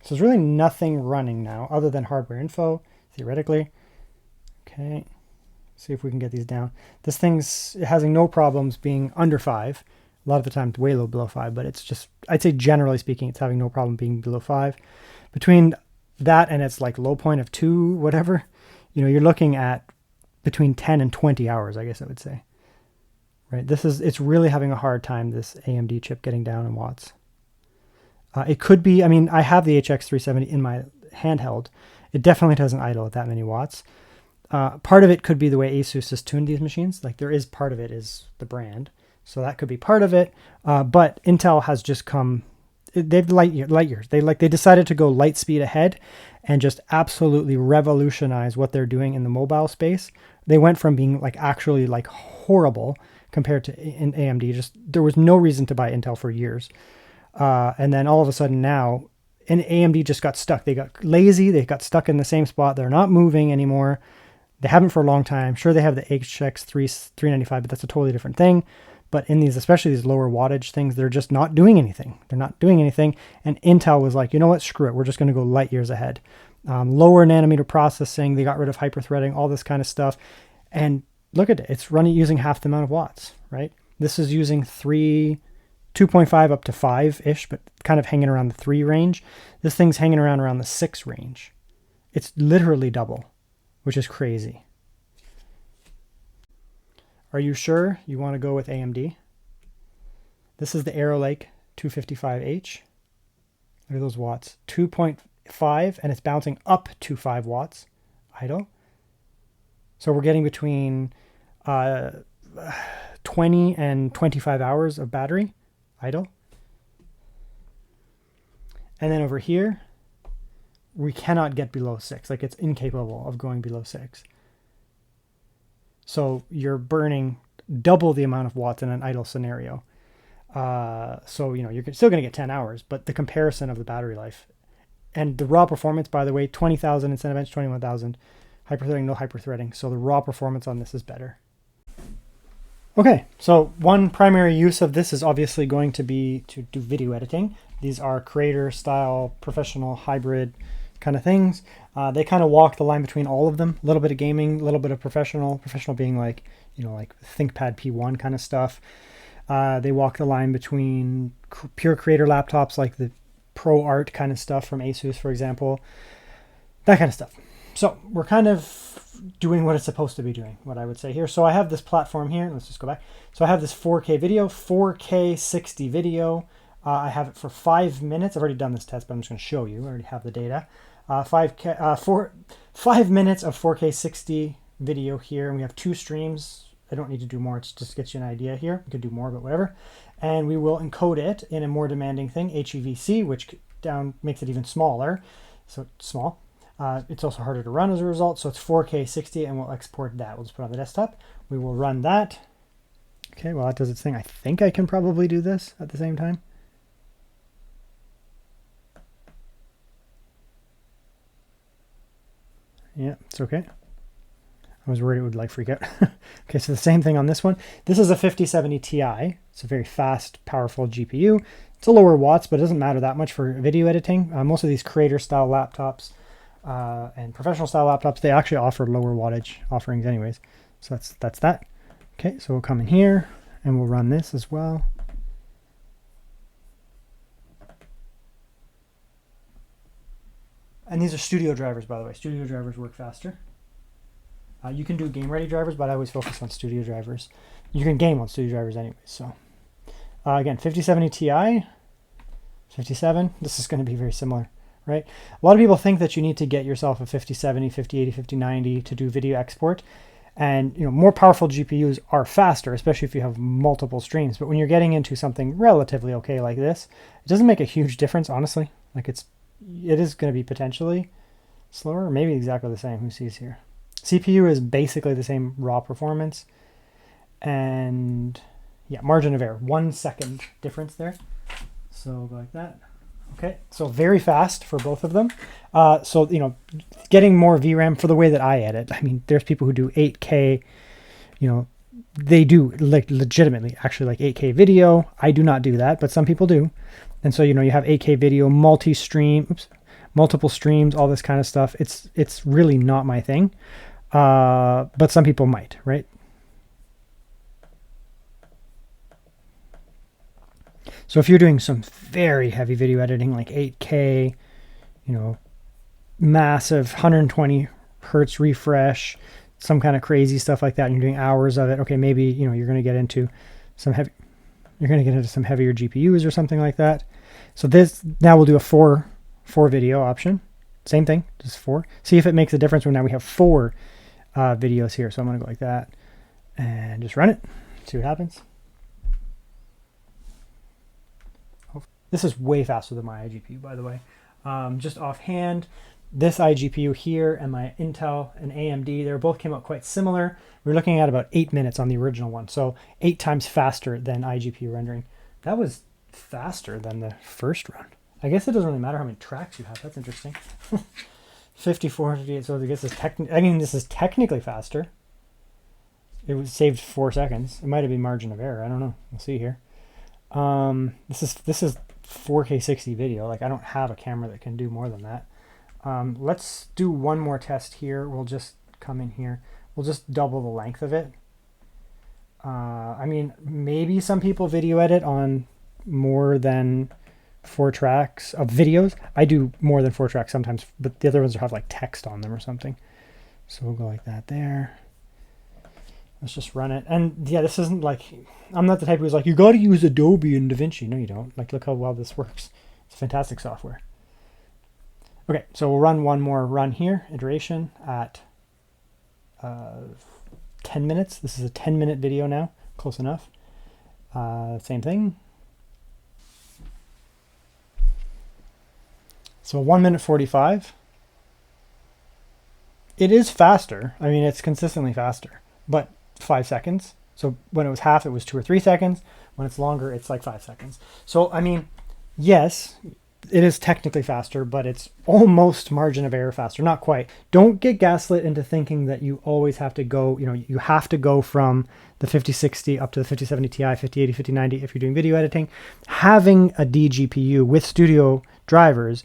So there's really nothing running now other than hardware info, theoretically. Okay. See if we can get these down. This thing's having no problems being under 5. A lot of the time it's way low below 5, but it's just, I'd say generally speaking, it's having no problem being below 5. Between that and its like low point of 2, whatever, you know, you're looking at between 10 and 20 hours, I guess I would say. Right? It's really having a hard time, this AMD chip getting down in watts. It could be, I mean, I have the HX370 in my handheld. It definitely doesn't idle at that many watts. Part of it could be the way ASUS has tuned these machines. Like there is part of it is the brand. So that could be part of it. But Intel has just come, they've light years. They decided to go light speed ahead and just absolutely revolutionize what they're doing in the mobile space. They went from being like actually like horrible compared to in AMD. Just there was no reason to buy Intel for years. And then all of a sudden now, and AMD just got stuck. They got lazy. They got stuck in the same spot. They're not moving anymore. They haven't for a long time. Sure, they have the HX 395, but that's a totally different thing. But in these, especially these lower wattage things, they're just not doing anything. They're not doing anything. And Intel was like, you know what? Screw it. We're just going to go light years ahead. Lower nanometer processing. They got rid of hyperthreading, all this kind of stuff. And look at it. It's running using half the amount of watts, right? This is using 2.5 up to 5-ish, but kind of hanging around the 3 range. This thing's hanging around the 6 range. It's literally double, which is crazy. Are you sure you want to go with AMD? This is the Arrow Lake 255H. Look at those watts. 2.5, and it's bouncing up to 5 watts idle. So we're getting between 20 and 25 hours of battery idle. And then over here, we cannot get below 6. Like it's incapable of going below 6. So you're burning double the amount of watts in an idle scenario. So, you know, you're still going to get 10 hours, but the comparison of the battery life and the raw performance, by the way, 20,000 instead of bench 21,000, hyperthreading, no hyperthreading. So the raw performance on this is better. Okay, so one primary use of this is obviously going to be to do video editing. These are creator style, professional, hybrid kind of things. They kind of walk the line between all of them. A little bit of gaming, a little bit of professional being like, you know, like ThinkPad P1 kind of stuff. They walk the line between pure creator laptops like the Pro Art kind of stuff from ASUS, for example. That kind of stuff. So we're kind of doing what it's supposed to be doing, what I would say here. So I have this platform here. Let's just go back. So I have this 4K video, 4K 60 video. I have it for 5 minutes. I've already done this test, but I'm just going to show you. I already have the data. 5 minutes of 4K 60 video here, and we have 2 streams. I don't need to do more. It just gets you an idea here. We could do more, but whatever. And we will encode it in a more demanding thing, HEVC, which makes it even smaller. So it's small. It's also harder to run as a result. So it's 4K 60, and we'll export that. We'll just put it on the desktop. We will run that. Okay, well, that does its thing. I think I can probably do this at the same time. Yeah, it's okay. I was worried it would like freak out. Okay, so the same thing on this one. This is a 5070 Ti. It's a very fast, powerful GPU. It's a lower watts, but it doesn't matter that much for video editing. Most of these creator-style laptops and professional-style laptops, they actually offer lower wattage offerings anyways. So that's that. Okay, so we'll come in here, and we'll run this as well. And these are studio drivers, by the way. Studio drivers work faster. You can do game-ready drivers, but I always focus on studio drivers. You can game on studio drivers anyway. So again, 5070 Ti, 57. This is going to be very similar, right? A lot of people think that you need to get yourself a 5070, 5080, 5090 to do video export. And you know, more powerful GPUs are faster, especially if you have multiple streams. But when you're getting into something relatively okay like this, it doesn't make a huge difference, honestly. Like it is going to be potentially slower, or maybe exactly the same. Who sees here? CPU is basically the same raw performance, and yeah, margin of error, 1 second difference there. So go like that. Okay, so very fast for both of them. So you know, getting more VRAM for the way that I edit. I mean, there's people who do 8K. You know, they do like legitimately actually like 8K video. I do not do that, but some people do. And so you know, you have 8K video, multiple streams, all this kind of stuff. It's really not my thing. But some people might, right? So if you're doing some very heavy video editing, like 8K, you know, massive 120 hertz refresh, some kind of crazy stuff like that, and you're doing hours of it, okay, maybe, you know, you're going to get into some heavier GPUs or something like that. So this, now we'll do a four video option. Same thing, just 4. See if it makes a difference when now we have 4 videos here. So I'm going to go like that and just run it, see what happens. This is way faster than my iGPU, by the way. Just offhand, this iGPU here and my Intel and AMD, they both came out quite similar. We're looking at about 8 minutes on the original one, so 8 times faster than iGPU rendering. That was faster than the first run. I guess it doesn't really matter how many tracks you have. That's interesting. 54, 58, so I guess this is technically faster. It was saved 4 seconds. It might have been margin of error. I don't know. We'll see here. This is 4K 60 video. Like, I don't have a camera that can do more than that. Let's do one more test here. We'll just come in here. We'll just double the length of it. I mean, maybe some people video edit on more than 4 tracks of videos. I do more than 4 tracks sometimes, but the other ones have like text on them or something. So we'll go like that there. Let's just run it. And yeah, this isn't like, I'm not the type who's like, you got to use Adobe and DaVinci. No, you don't. Like, look how well this works. It's fantastic software. Okay, so we'll run one more run here, iteration at 10 minutes. This is a 10-minute video now. Close enough. Same thing. So 1 minute 45. It is faster. I mean, it's consistently faster, but 5 seconds. So when it was half, it was 2 or 3 seconds. When it's longer, it's like 5 seconds. So, I mean, yes, it is technically faster, but it's almost margin of error faster. Not quite. Don't get gaslit into thinking that you always have to go, you have to go from the 5060 up to the 5070 Ti, 5080, 5090 if you're doing video editing. Having a DGPU with studio drivers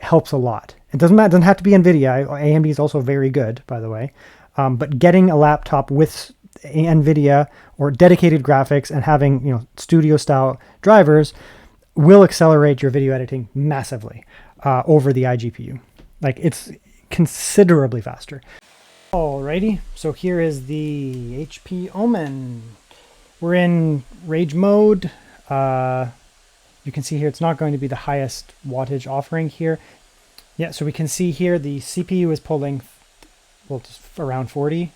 helps a lot. It doesn't have to be Nvidia. AMD is also very good, by the way. But getting a laptop with Nvidia or dedicated graphics and having studio style drivers will accelerate your video editing massively over the iGPU. Like, it's considerably faster. Alrighty, so here is the HP Omen. We're in rage mode. You can see here it's not going to be the highest wattage offering here. Yeah, so we can see here the CPU is pulling, well, just around 40.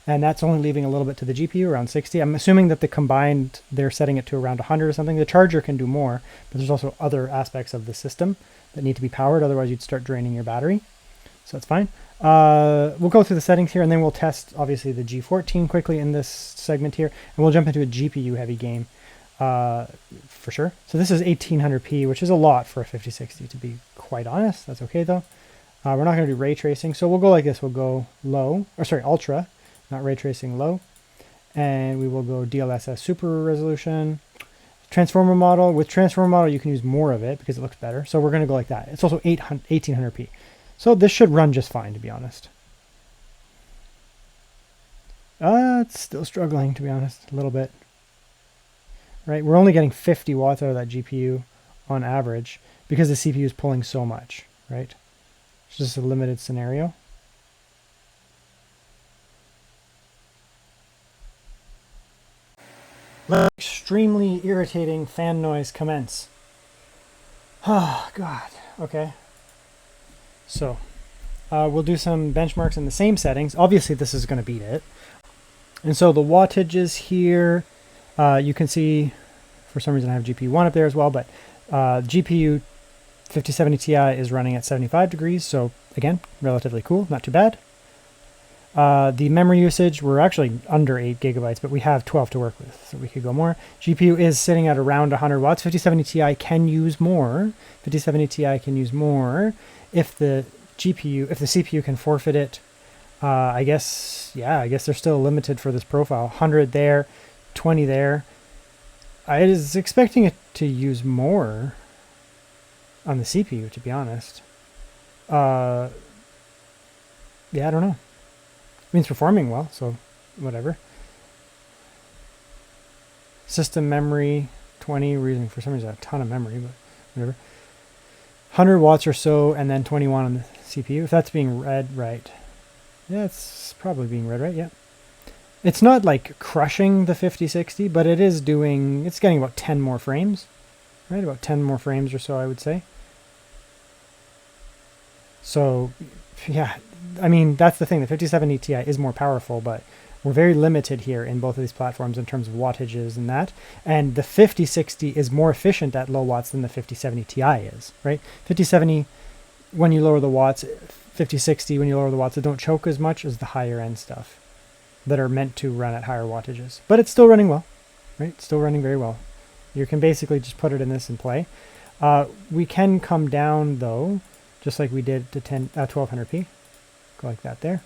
And that's only leaving a little bit to the GPU, around 60. I'm assuming that the combined, they're setting it to around 100 or something. The charger can do more, but there's also other aspects of the system that need to be powered. Otherwise, you'd start draining your battery. So that's fine. We'll go through the settings here, and then we'll test, obviously, the G14 quickly in this segment here. And we'll jump into a GPU-heavy game for sure. So this is 1800p, which is a lot for a 5060, to be quite honest. That's okay, though. We're not going to do ray tracing, so we'll go like this. We'll go low, or sorry, ultra. Not ray tracing, low. And we will go DLSS super resolution. Transformer model. With transformer model, you can use more of it because it looks better. So we're going to go like that. It's also 1800p. So this should run just fine, to be honest. It's still struggling, to be honest, a little bit. Right, we're only getting 50 watts out of that GPU on average because the CPU is pulling so much, right? It's just a limited scenario. Extremely irritating fan noise commence. Oh, God. Okay. So, we'll do some benchmarks in the same settings. Obviously, this is going to beat it. And so the wattages here, you can see, for some reason I have GPU 1 up there as well, but GPU 5070 Ti is running at 75 degrees. So, again, relatively cool. Not too bad. The memory usage, we're actually under 8 gigabytes, but we have 12 to work with, so we could go more. GPU is sitting at around 100 watts. 5070 Ti can use more. 5070 Ti can use more if the CPU can forfeit it. I guess they're still limited for this profile. 100 there, 20 there. I was expecting it to use more on the CPU, to be honest. Yeah, I don't know. I mean, it's performing well, so whatever. System memory, 20. We're using, for some reason, a ton of memory, but whatever. 100 watts or so, and then 21 on the CPU. If that's being read right. Yeah, it's probably being read right, yeah. It's not like crushing the 5060, but it is doing, it's getting about 10 more frames. Right, about 10 more frames or so, I would say. So Yeah, I mean, that's the thing. The 5070 Ti is more powerful, but we're very limited here in both of these platforms in terms of wattages and that. And the 5060 is more efficient at low watts than the 5070 Ti is, right? 5070, when you lower the watts, 5060, when you lower the watts, it don't choke as much as the higher end stuff that are meant to run at higher wattages. But it's still running well, right? It's still running very well. You can basically just put it in this and play. We can come down, though, just like we did to 1200p. Go like that there.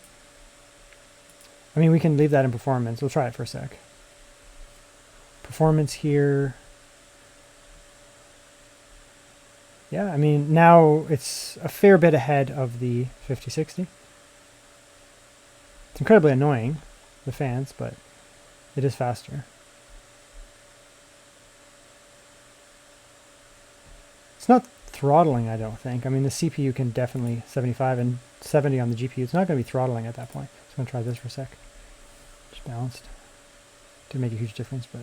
I mean, we can leave that in performance. We'll try it for a sec. Performance here. Yeah, I mean, now it's a fair bit ahead of the 5060. It's incredibly annoying, the fans, but it is faster. It's not throttling, I don't think. I mean, the CPU can definitely 75 and 70 on the GPU. It's not going to be throttling at that point. Just going to try this for a sec. Just balanced. Didn't make a huge difference, but...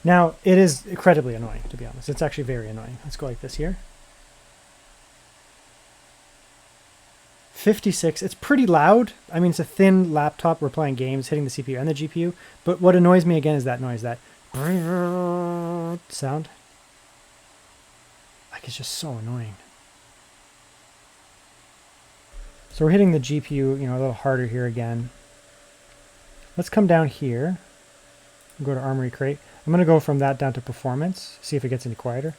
Now, it is incredibly annoying, to be honest. It's actually very annoying. Let's go like this here. 56, it's pretty loud. I mean, it's a thin laptop. We're playing games, hitting the CPU and the GPU. But what annoys me again is that noise, that sound. Like, it's just so annoying. So we're hitting the GPU, you know, a little harder here again. Let's come down here. Go to Armory Crate. I'm going to go from that down to performance, see if it gets any quieter.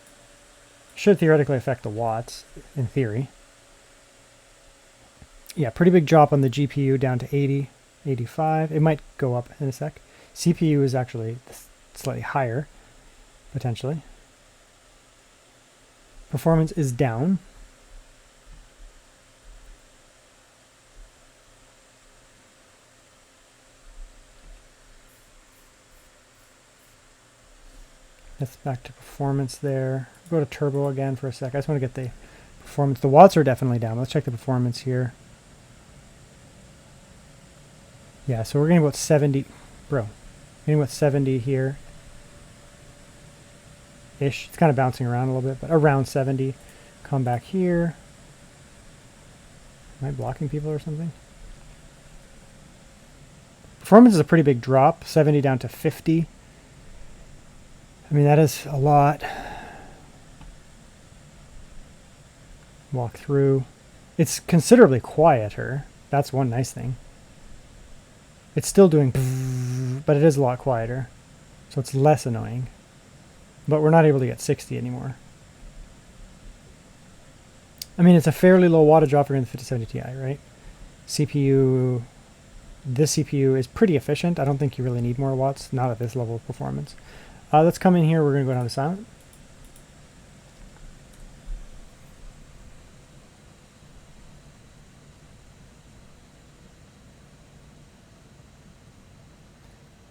Should theoretically affect the watts, in theory. Yeah, pretty big drop on the GPU down to 80, 85. It might go up in a sec. CPU is actually slightly higher, potentially. Performance is down. That's back to performance there. Go to turbo again for a sec. I just want to get the performance. The watts are definitely down. Let's check the performance here. Yeah, so we're getting about 70. Bro, getting about 70 here. Ish. It's kind of bouncing around a little bit, but around 70. Come back here. Am I blocking people or something? Performance is a pretty big drop. 70 down to 50. I mean, that is a lot. Walk through. It's considerably quieter. That's one nice thing. It's still doing, but it is a lot quieter. So it's less annoying. But we're not able to get 60 anymore. I mean, it's a fairly low wattage offering in the 5070 Ti, right? CPU, this CPU is pretty efficient. I don't think you really need more watts, not at this level of performance. Let's come in here. We're going to go down to silent.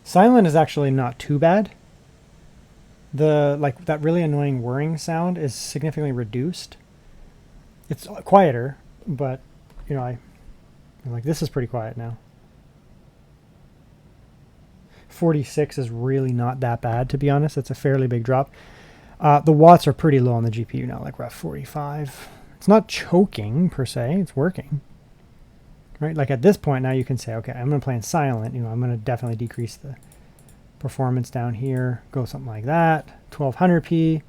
Silent is actually not too bad. The that really annoying whirring sound is significantly reduced. It's quieter, but you know, I'm like, this is pretty quiet now. 46 is really not that bad, to be honest. It's a fairly big drop. The watts are pretty low on the GPU now, like we're at 45. It's not choking per se, it's working. Right? Like at this point now you can say, okay, I'm going to play in silent. You know, I'm going to definitely decrease the performance down here. Go something like that. 1200p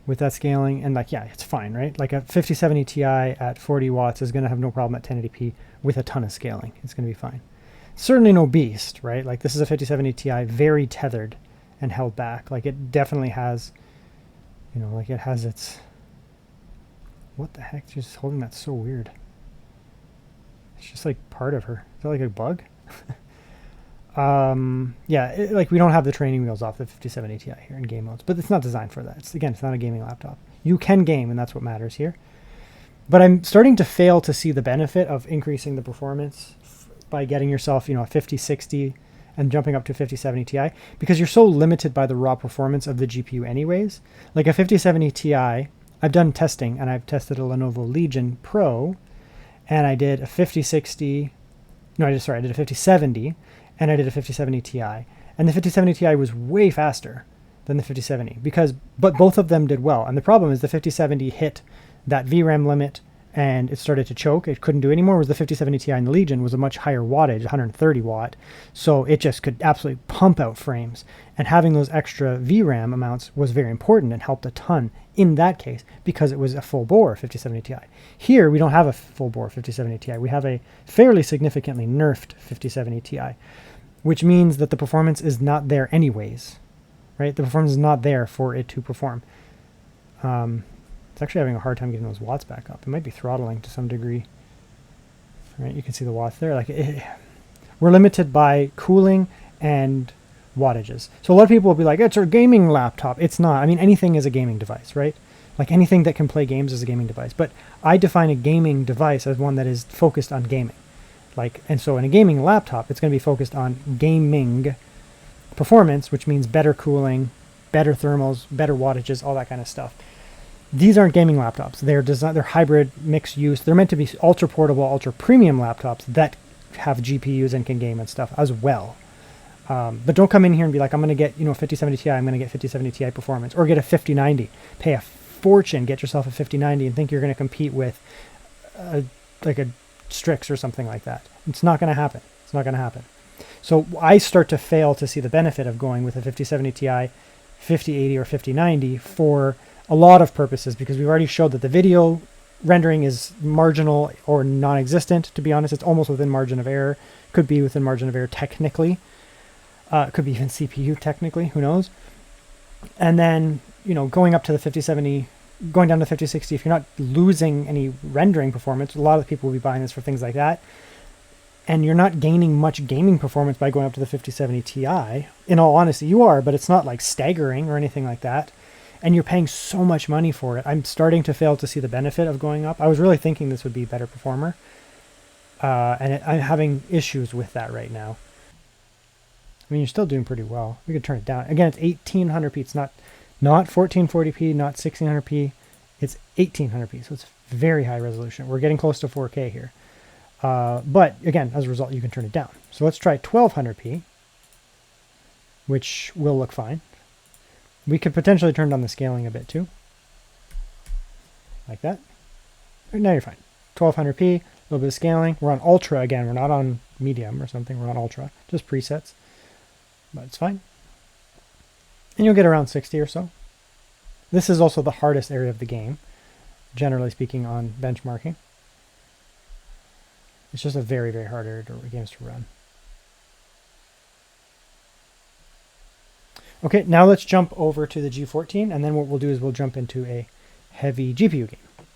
with that scaling. And like, yeah, it's fine, right? Like a 5070 Ti at 40 watts is going to have no problem at 1080p with a ton of scaling. It's going to be fine. Certainly no beast, right? Like this is a 5070 Ti, very tethered and held back. Like it definitely has, you know, like it has its, what the heck? She's holding that so weird. It's just like part of her. Is that like a bug? Yeah, like we don't have the training wheels off the 5070 Ti here in game modes, but it's not designed for that. It's, again, it's not a gaming laptop. You can game, and that's what matters here. But I'm starting to fail to see the benefit of increasing the performance by getting yourself, you know, a 5060 and jumping up to 5070 Ti, because you're so limited by the raw performance of the GPU anyways. Like a 5070 Ti, I've done testing, and I've tested a Lenovo Legion Pro, and I did a 5060, no, I did a 5070, and I did a 5070 Ti. And the 5070 Ti was way faster than the 5070, but both of them did well. And the problem is the 5070 hit that VRAM limit and it started to choke. It couldn't do anymore. Was the 5070 Ti in the Legion was a much higher wattage, 130 watt, so it just could absolutely pump out frames. And having those extra VRAM amounts was very important and helped a ton in that case because it was a full bore 5070 Ti. Here we don't have a full bore 5070 Ti. We have a fairly significantly nerfed 5070 Ti, which means that the performance is not there anyways, right? The performance is not there for it to perform. It's actually having a hard time getting those watts back up. It might be throttling to some degree. Right, you can see the watts there. We're limited by cooling and wattages. So a lot of people will be like, it's a gaming laptop. It's not. I mean, anything is a gaming device, right? Like anything that can play games is a gaming device. But I define a gaming device as one that is focused on gaming. And so in a gaming laptop, it's going to be focused on gaming performance, which means better cooling, better thermals, better wattages, all that kind of stuff. These aren't gaming laptops. They're hybrid, mixed use. They're meant to be ultra portable, ultra premium laptops that have GPUs and can game and stuff as well. But don't come in here and be like, I'm going to get 5070 Ti. I'm going to get 5070 Ti performance, or get a 5090. Pay a fortune, get yourself a 5090, and think you're going to compete with a Strix or something like that. It's not going to happen. It's not going to happen. So I start to fail to see the benefit of going with a 5070 Ti, 5080 or 5090 for a lot of purposes, because we've already showed that the video rendering is marginal or non-existent. To be honest, it's almost within margin of error. Could be within margin of error technically. Could be even CPU technically, who knows. And then, going up to the 5070, going down to 5060, if you're not losing any rendering performance, a lot of people will be buying this for things like that. And you're not gaining much gaming performance by going up to the 5070 Ti. In all honesty, you are, but it's not like staggering or anything like that. And you're paying so much money for it. I'm starting to fail to see the benefit of going up. I was really thinking this would be a better performer. I'm having issues with that right now. I mean, you're still doing pretty well. We could turn it down. Again, it's 1800p. It's not 1440p, not 1600p. It's 1800p, so it's very high resolution. We're getting close to 4K here. But again, as a result, you can turn it down. So let's try 1200p, which will look fine. We could potentially turn down the scaling a bit too. Like that. Now you're fine. 1200p, a little bit of scaling. We're on ultra again. We're not on medium or something. We're on ultra. Just presets. But it's fine. And you'll get around 60 or so. This is also the hardest area of the game, generally speaking, on benchmarking. It's just a very, very hard area of games to run. Okay, now let's jump over to the G14, and then what we'll do is we'll jump into a heavy GPU game.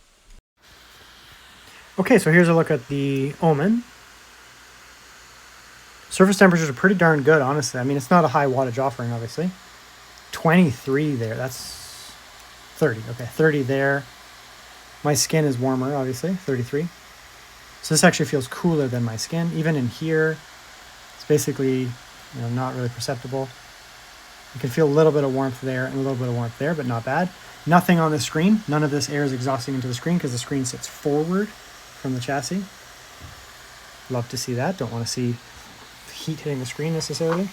Okay, so here's a look at the Omen. Surface temperatures are pretty darn good, honestly. I mean, it's not a high wattage offering, obviously. 23 there, that's 30. Okay, 30 there. My skin is warmer, obviously, 33. So this actually feels cooler than my skin. Even in here, it's basically not really perceptible. You can feel a little bit of warmth there and a little bit of warmth there, but not bad. Nothing on the screen. None of this air is exhausting into the screen because the screen sits forward from the chassis. Love to see that. Don't want to see heat hitting the screen necessarily.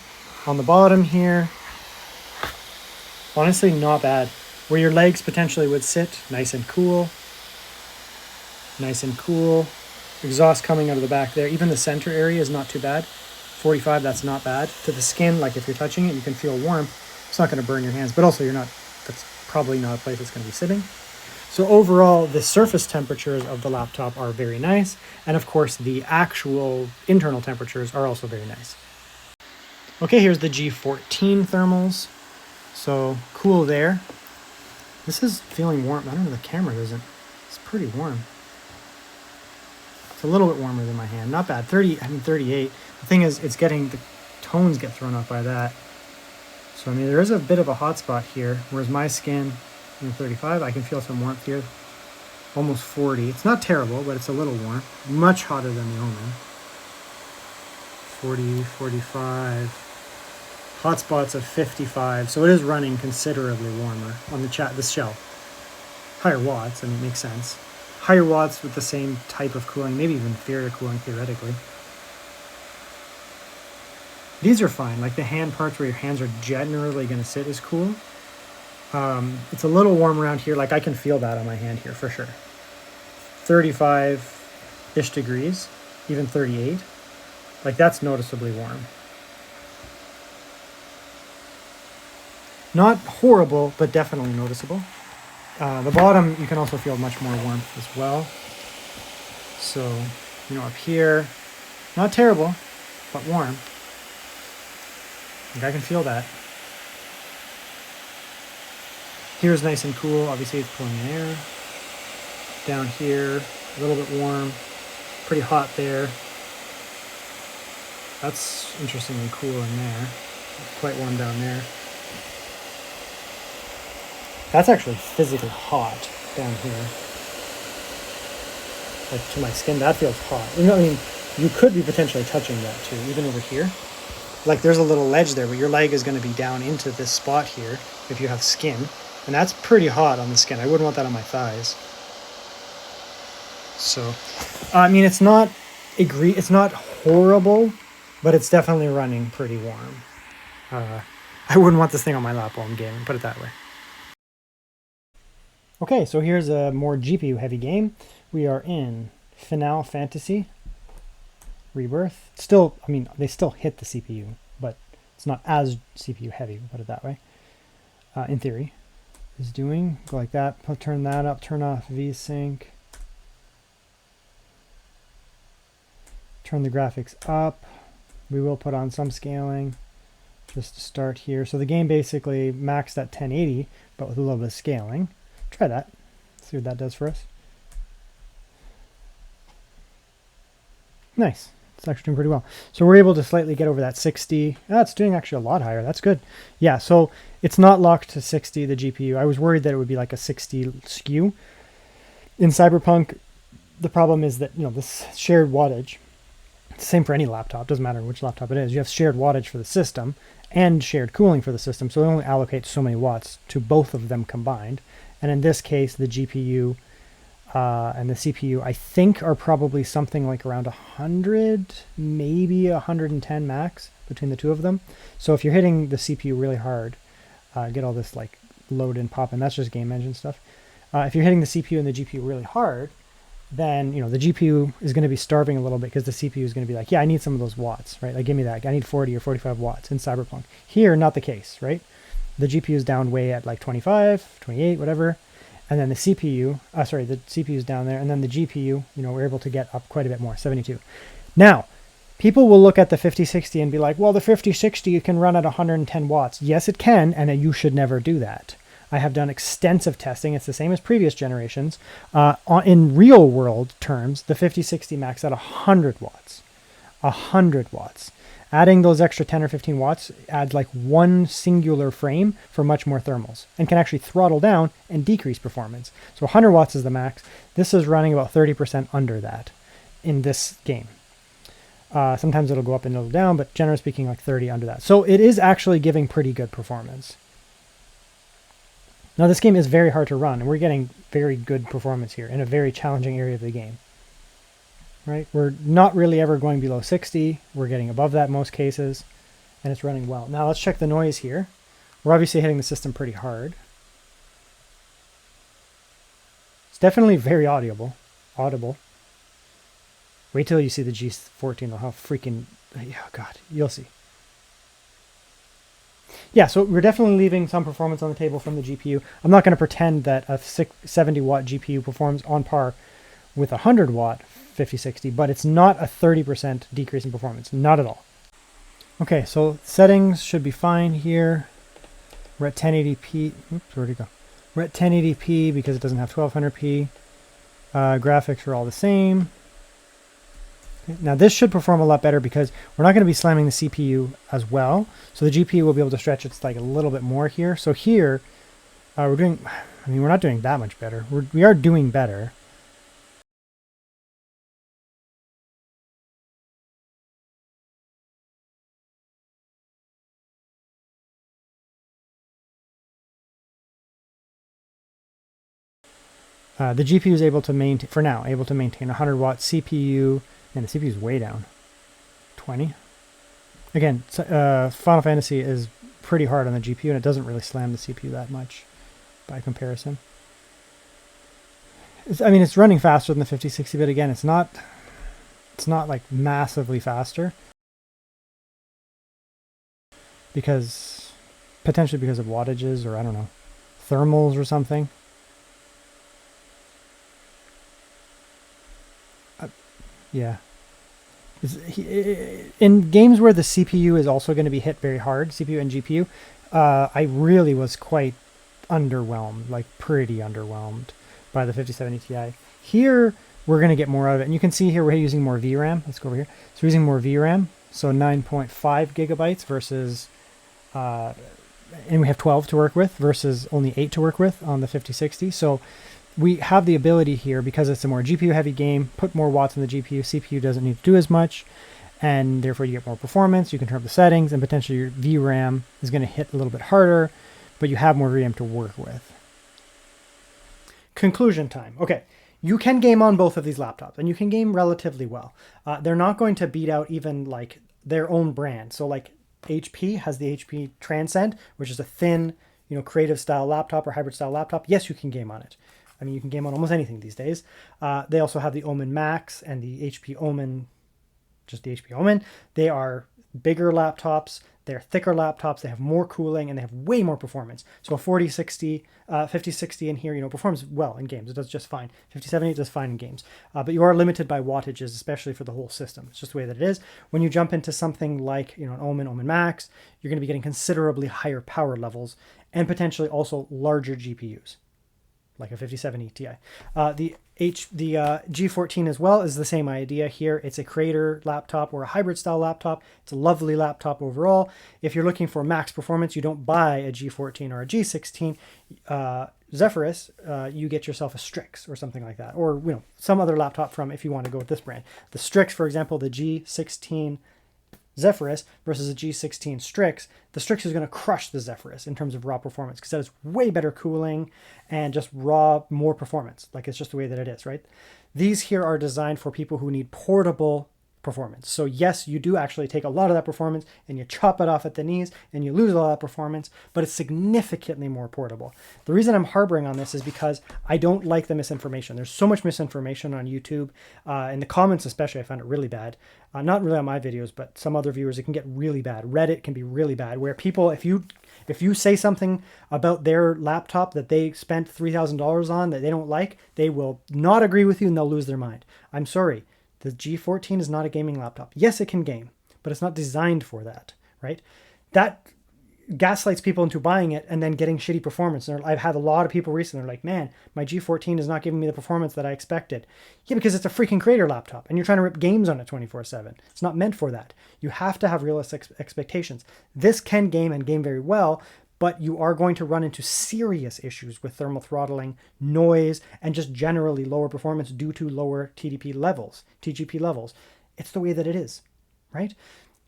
On the bottom here, honestly, not bad. Where your legs potentially would sit, nice and cool. Nice and cool. Exhaust coming out of the back there. Even the center area is not too bad. 45, that's not bad. To the skin, like if you're touching it, you can feel warmth. It's not going to burn your hands, but also that's probably not a place it's going to be sitting. So overall, the surface temperatures of the laptop are very nice. And of course, the actual internal temperatures are also very nice. Okay, here's the G14 thermals. So cool there. This is feeling warm. I don't know, the camera doesn't. It's pretty warm. It's a little bit warmer than my hand. Not bad. 38. The thing is, the tones get thrown off by that. So, I mean, there is a bit of a hot spot here, whereas my skin, 35, I can feel some warmth here. Almost 40. It's not terrible, but it's a little warm. Much hotter than the Omen. 40, 45. Hot spots of 55. So it is running considerably warmer on the shell. Higher watts, I mean, it makes sense. Higher watts with the same type of cooling, maybe even inferior cooling theoretically. These are fine, like the hand parts where your hands are generally going to sit is cool. It's a little warm around here, like I can feel that on my hand here for sure. 35-ish degrees, even 38. Like, that's noticeably warm. Not horrible, but definitely noticeable. The bottom, you can also feel much more warmth as well. So, you know, up here, not terrible, but warm. Like, I can feel that. Here's nice and cool. Obviously, it's pulling in air. Down here, a little bit warm. Pretty hot there. That's interestingly cool in there. It's quite warm down there. That's actually physically hot down here. Like, to my skin, that feels hot. You know, I mean, you could be potentially touching that too, even over here. Like, there's a little ledge there, but your leg is going to be down into this spot here if you have skin. And that's pretty hot on the skin. I wouldn't want that on my thighs. So, I mean, it's not horrible, but it's definitely running pretty warm. I wouldn't want this thing on my lap while I'm gaming, put it that way. Okay, so here's a more GPU heavy game. We are in Final Fantasy Rebirth. Still, I mean, they still hit the CPU, but it's not as CPU heavy, we'll put it that way. In theory, is doing, go like that, turn that up, turn off VSync. Turn the graphics up. We will put on some scaling just to start here. So the game basically maxed at 1080, but with a little bit of scaling. Try that. See what that does for us. Nice. It's actually doing pretty well. So we're able to slightly get over that 60. It's doing actually a lot higher. That's good. Yeah, so it's not locked to 60, the GPU. I was worried that it would be like a 60 skew. In Cyberpunk, the problem is that, you know, this shared wattage, it's the same for any laptop, doesn't matter which laptop it is. You have shared wattage for the system and shared cooling for the system, so it only allocates so many watts to both of them combined. And in this case, the GPU and the CPU, I think, are probably something like around 100, maybe 110 max between the two of them. So if you're hitting the CPU really hard, get all this like load and pop, and that's just game engine stuff. If you're hitting the CPU and the GPU really hard, then, you know, the GPU is going to be starving a little bit because the CPU is going to be like, yeah, I need some of those watts, right? Like, give me that. I need 40 or 45 watts in Cyberpunk. Here, not the case, right? The GPU is down way at like 25, 28, whatever. And then the CPU, the CPU is down there. And then the GPU, you know, we're able to get up quite a bit more, 72. Now, people will look at the 5060 and be like, well, the 5060 can run at 110 watts. Yes, it can, and you should never do that. I have done extensive testing. It's the same as previous generations. In real world terms, the 5060 max at 100 watts. 100 watts. Adding those extra 10 or 15 watts adds like one singular frame for much more thermals and can actually throttle down and decrease performance. So 100 watts is the max. This is running about 30% under that in this game. Sometimes it'll go up and it'll down, but generally speaking, like 30 under that. So it is actually giving pretty good performance. Now, this game is very hard to run, and we're getting very good performance here in a very challenging area of the game. Right? We're not really ever going below 60. We're getting above that in most cases, and it's running well. Now, let's check the noise here. We're obviously hitting the system pretty hard. It's definitely very audible. Wait till you see the G14, though. How freaking... Oh, God. You'll see. Yeah, so we're definitely leaving some performance on the table from the GPU. I'm not going to pretend that a 70-watt GPU performs on par with a 100-watt 5060, but it's not a 30% decrease in performance. Not at all. Okay, so settings should be fine here. We're at 1080p. Oops, where'd it go? We're at 1080p because it doesn't have 1200p. Graphics are all the same. Now this should perform a lot better because we're not going to be slamming the CPU as well. So the GPU will be able to stretch its like a little bit more here. So here we're doing, I mean, we're not doing that much better. We are doing better. The GPU is able to maintain, for now, able to maintain 100 watt CPU, and the CPU is way down, 20. Again, Final Fantasy is pretty hard on the GPU, and it doesn't really slam the CPU that much by comparison. I mean, it's running faster than the 5060, but again, it's not like massively faster, because potentially because of wattages, or I don't know, thermals or something. Yeah. In games where the CPU is also going to be hit very hard, CPU and GPU, I really was quite underwhelmed, like pretty underwhelmed by the 5070 Ti. Here, we're going to get more out of it. And you can see here we're using more VRAM. Let's go over here. So we're using more VRAM, so 9.5 gigabytes versus, and we have 12 to work with versus only 8 to work with on the 5060. So we have the ability here, because it's a more GPU heavy game, put more watts in the GPU. CPU doesn't need to do as much, and therefore you get more performance. You can turn up the settings, and potentially your VRAM is going to hit a little bit harder, but you have more VRAM to work with. Conclusion time. Okay, you can game on both of these laptops, and you can game relatively well. They're not going to beat out even like their own brand. So like HP has the HP Transcend, which is a thin, creative style laptop or hybrid style laptop. Yes, you can game on it. I mean, you can game on almost anything these days. They also have the Omen Max and the HP Omen, just the HP Omen. They are bigger laptops. They're thicker laptops. They have more cooling, and they have way more performance. So a 4060, 5060 in here, performs well in games. It does just fine. 5070 does fine in games. But you are limited by wattages, especially for the whole system. It's just the way that it is. When you jump into something like, an Omen Max, you're going to be getting considerably higher power levels and potentially also larger GPUs, like a 5070 Ti. The G14 as well is the same idea here. It's a creator laptop or a hybrid style laptop. It's a lovely laptop overall. If you're looking for max performance, you don't buy a G14 or a G16 Zephyrus. You get yourself a Strix or something like that, or some other laptop from, if you want to go with this brand. The Strix, for example, the G16 Zephyrus versus a G16 Strix, the Strix is going to crush the Zephyrus in terms of raw performance, because that is way better cooling and just raw more performance. Like, it's just the way that it is, right? These here are designed for people who need portable performance. So yes, you do actually take a lot of that performance and you chop it off at the knees and you lose a lot of performance, but it's significantly more portable. The reason I'm harboring on this is because I don't like the misinformation. There's so much misinformation on YouTube. In the comments especially, I found it really bad. Not really on my videos, but some other viewers, it can get really bad. Reddit can be really bad, where people, if you say something about their laptop that they spent $3,000 on that they don't like, they will not agree with you and they'll lose their mind. I'm sorry. The G14 is not a gaming laptop. Yes, it can game, but it's not designed for that, right? That gaslights people into buying it and then getting shitty performance. And I've had a lot of people recently, they're like, man, my G14 is not giving me the performance that I expected. Yeah, because it's a freaking creator laptop and you're trying to rip games on it 24/7. It's not meant for that. You have to have realistic expectations. This can game and game very well, but you are going to run into serious issues with thermal throttling, noise, and just generally lower performance due to lower TGP levels. It's the way that it is, right?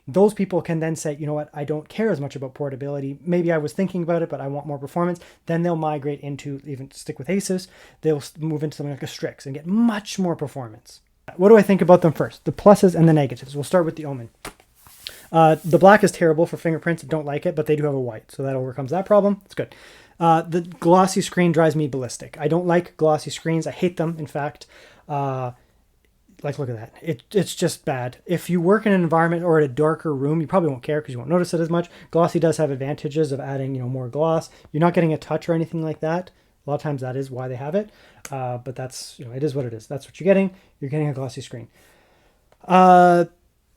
Those people can then say, you know what, I don't care as much about portability. Maybe I was thinking about it, but I want more performance. Then they'll migrate into, even stick with ASUS, they'll move into something like a Strix and get much more performance. What do I think about them first? The pluses and the negatives. We'll start with the Omen. The black is terrible for fingerprints. Don't like it, but they do have a white, so that overcomes that problem. It's good. The glossy screen drives me ballistic. I don't like glossy screens. I hate them, in fact. Like, look at that. It's just bad. If you work in an environment or at a darker room, you probably won't care because you won't notice it as much. Glossy does have advantages of adding, more gloss. You're not getting a touch or anything like that. A lot of times that is why they have it. But that's, it is what it is. That's what you're getting. You're getting a glossy screen.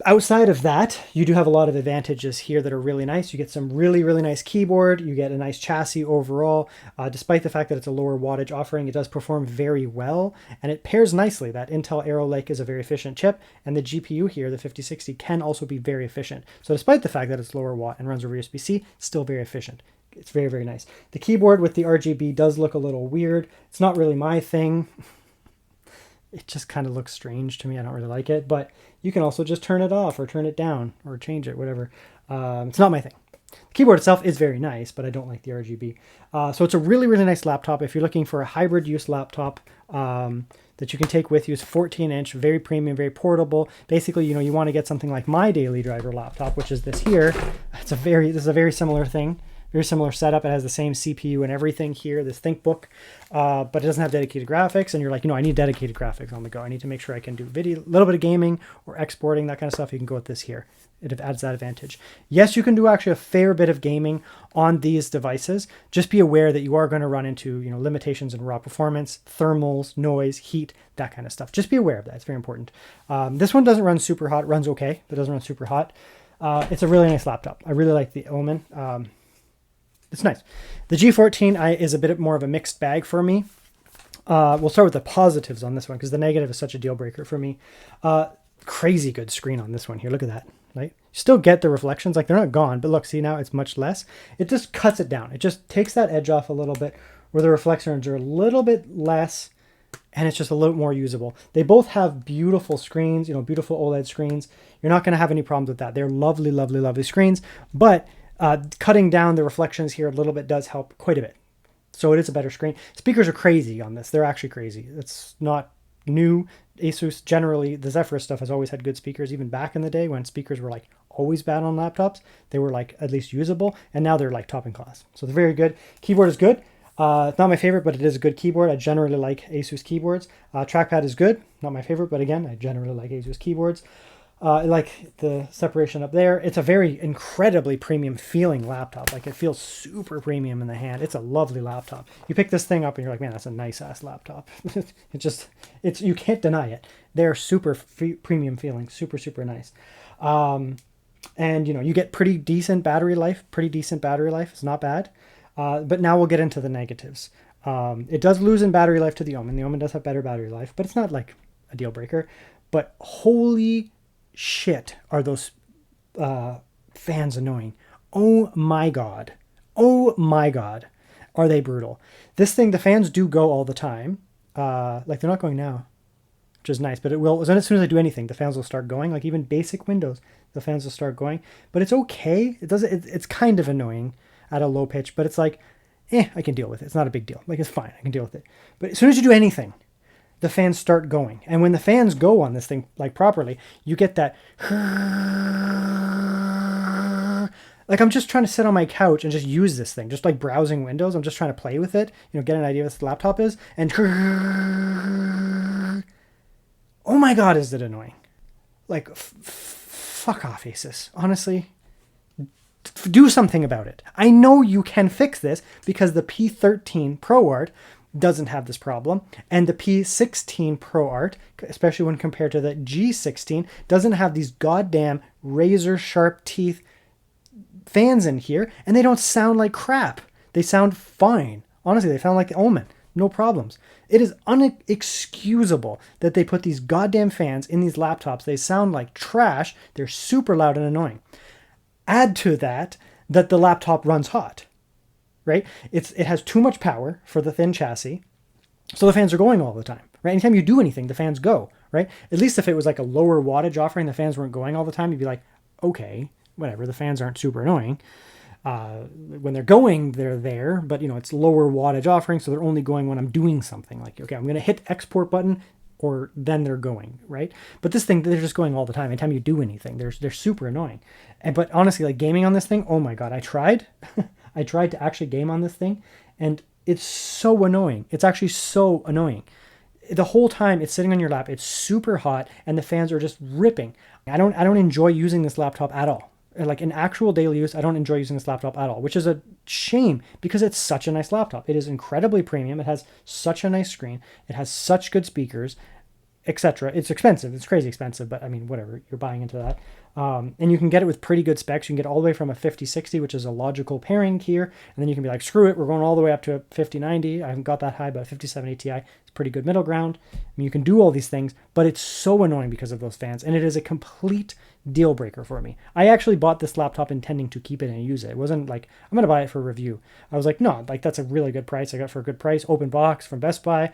Outside of that, you do have a lot of advantages here that are really nice. You get some really, really nice keyboard. You get a nice chassis overall. Despite the fact that it's a lower wattage offering, it does perform very well, and it pairs nicely. That Intel Arrow Lake is a very efficient chip, and the GPU here, the 5060, can also be very efficient. So despite the fact that it's lower watt and runs over USB-C, it's still very efficient. It's very, very nice. The keyboard with the RGB does look a little weird. It's not really my thing. It just kind of looks strange to me. I don't really like it, but you can also just turn it off or turn it down or change it, whatever. It's not my thing. The keyboard itself is very nice, but I don't like the RGB. So it's a really, really nice laptop. If you're looking for a hybrid use laptop that you can take with you, it's 14-inch, very premium, very portable. Basically, you want to get something like my daily driver laptop, which is this here. This is a very similar thing. Very similar setup. It has the same CPU and everything here, this ThinkBook, but it doesn't have dedicated graphics. And you're like, I need dedicated graphics on the go. I need to make sure I can do video, a little bit of gaming or exporting, that kind of stuff. You can go with this here. It adds that advantage. Yes, you can do actually a fair bit of gaming on these devices. Just be aware that you are going to run into, limitations in raw performance, thermals, noise, heat, that kind of stuff. Just be aware of that. It's very important. This one doesn't run super hot. It runs okay, but doesn't run super hot. It's a really nice laptop. I really like the Omen. It's nice. The G14 is a bit more of a mixed bag for me. We'll start with the positives on this one because the negative is such a deal breaker for me. Crazy good screen on this one here. Look at that. Right? You still get the reflections, like they're not gone, but look, see now it's much less. It just cuts it down. It just takes that edge off a little bit where the reflections are a little bit less and it's just a little more usable. They both have beautiful screens, beautiful OLED screens. You're not going to have any problems with that. They're lovely, lovely, lovely screens, but cutting down the reflections here a little bit does help quite a bit. So it is a better screen. Speakers are crazy on this. They're actually crazy. It's not new. ASUS, generally, the Zephyrus stuff has always had good speakers. Even back in the day when speakers were like always bad on laptops, they were like at least usable. And now they're like top in class. So they're very good. Keyboard is good. It's not my favorite, but it is a good keyboard. I generally like ASUS keyboards. Trackpad is good. Not my favorite, but again, I generally like ASUS keyboards. I like the separation up there. It's a very incredibly premium feeling laptop. Like it feels super premium in the hand. It's a lovely laptop. You pick this thing up and you're like, man, that's a nice ass laptop. You can't deny it. They're super premium feeling, super, super nice. And you get pretty decent battery life. It's not bad. But now we'll get into the negatives. It does lose in battery life to the Omen. The Omen does have better battery life, but it's not like a deal breaker. But holy shit, are those fans annoying. Oh my god, are they brutal. This thing, the fans do go all the time, like they're not going now, which is nice, but it will, as soon as I do anything, the fans will start going. Like even basic windows, the fans will start going, but it's okay. It's kind of annoying at a low pitch, but it's like, I can deal with it. It's not a big deal. Like it's fine, I can deal with it. But as soon as you do anything, the fans start going. And when the fans go on this thing, like properly, you get that, like I'm just trying to sit on my couch and just use this thing, just like browsing windows. I'm just trying to play with it, get an idea of what the laptop is. And oh my God, is it annoying. Like, fuck off, ASUS. Honestly, do something about it. I know you can fix this because the P13 ProArt doesn't have this problem, and the P16 ProArt, especially when compared to the G16, doesn't have these goddamn razor sharp teeth fans in here, and they don't sound like crap. They sound fine. Honestly, they sound like the Omen. No problems. It is unexcusable that they put these goddamn fans in these laptops. They sound like trash. They're super loud and annoying. Add to that the laptop runs hot. Right? It has too much power for the thin chassis. So the fans are going all the time, right? Anytime you do anything, the fans go, right? At least if it was like a lower wattage offering, the fans weren't going all the time, you'd be like, okay, whatever. The fans aren't super annoying. When they're going, they're there, but it's lower wattage offering. So they're only going when I'm doing something like, okay, I'm going to hit export button or then they're going, right? But this thing, they're just going all the time. Anytime you do anything, they're super annoying. But honestly, like gaming on this thing, oh my God, I tried. I tried to actually game on this thing, and it's so annoying. It's actually so annoying. The whole time it's sitting on your lap, it's super hot, and the fans are just ripping. I don't enjoy using this laptop at all. Like in actual daily use, I don't enjoy using this laptop at all, which is a shame because it's such a nice laptop. It is incredibly premium. It has such a nice screen. It has such good speakers, etc. It's expensive. It's crazy expensive, but I mean, whatever. You're buying into that. And you can get it with pretty good specs. You can get all the way from a 5060, which is a logical pairing here. And then you can be like, screw it. We're going all the way up to a 5090. I haven't got that high, but a 5070 Ti is pretty good middle ground. I mean, you can do all these things, but it's so annoying because of those fans. And it is a complete deal breaker for me. I actually bought this laptop intending to keep it and use it. It wasn't like, I'm going to buy it for review. I was like, no, like that's a really good price. I got it for a good price, open box from Best Buy.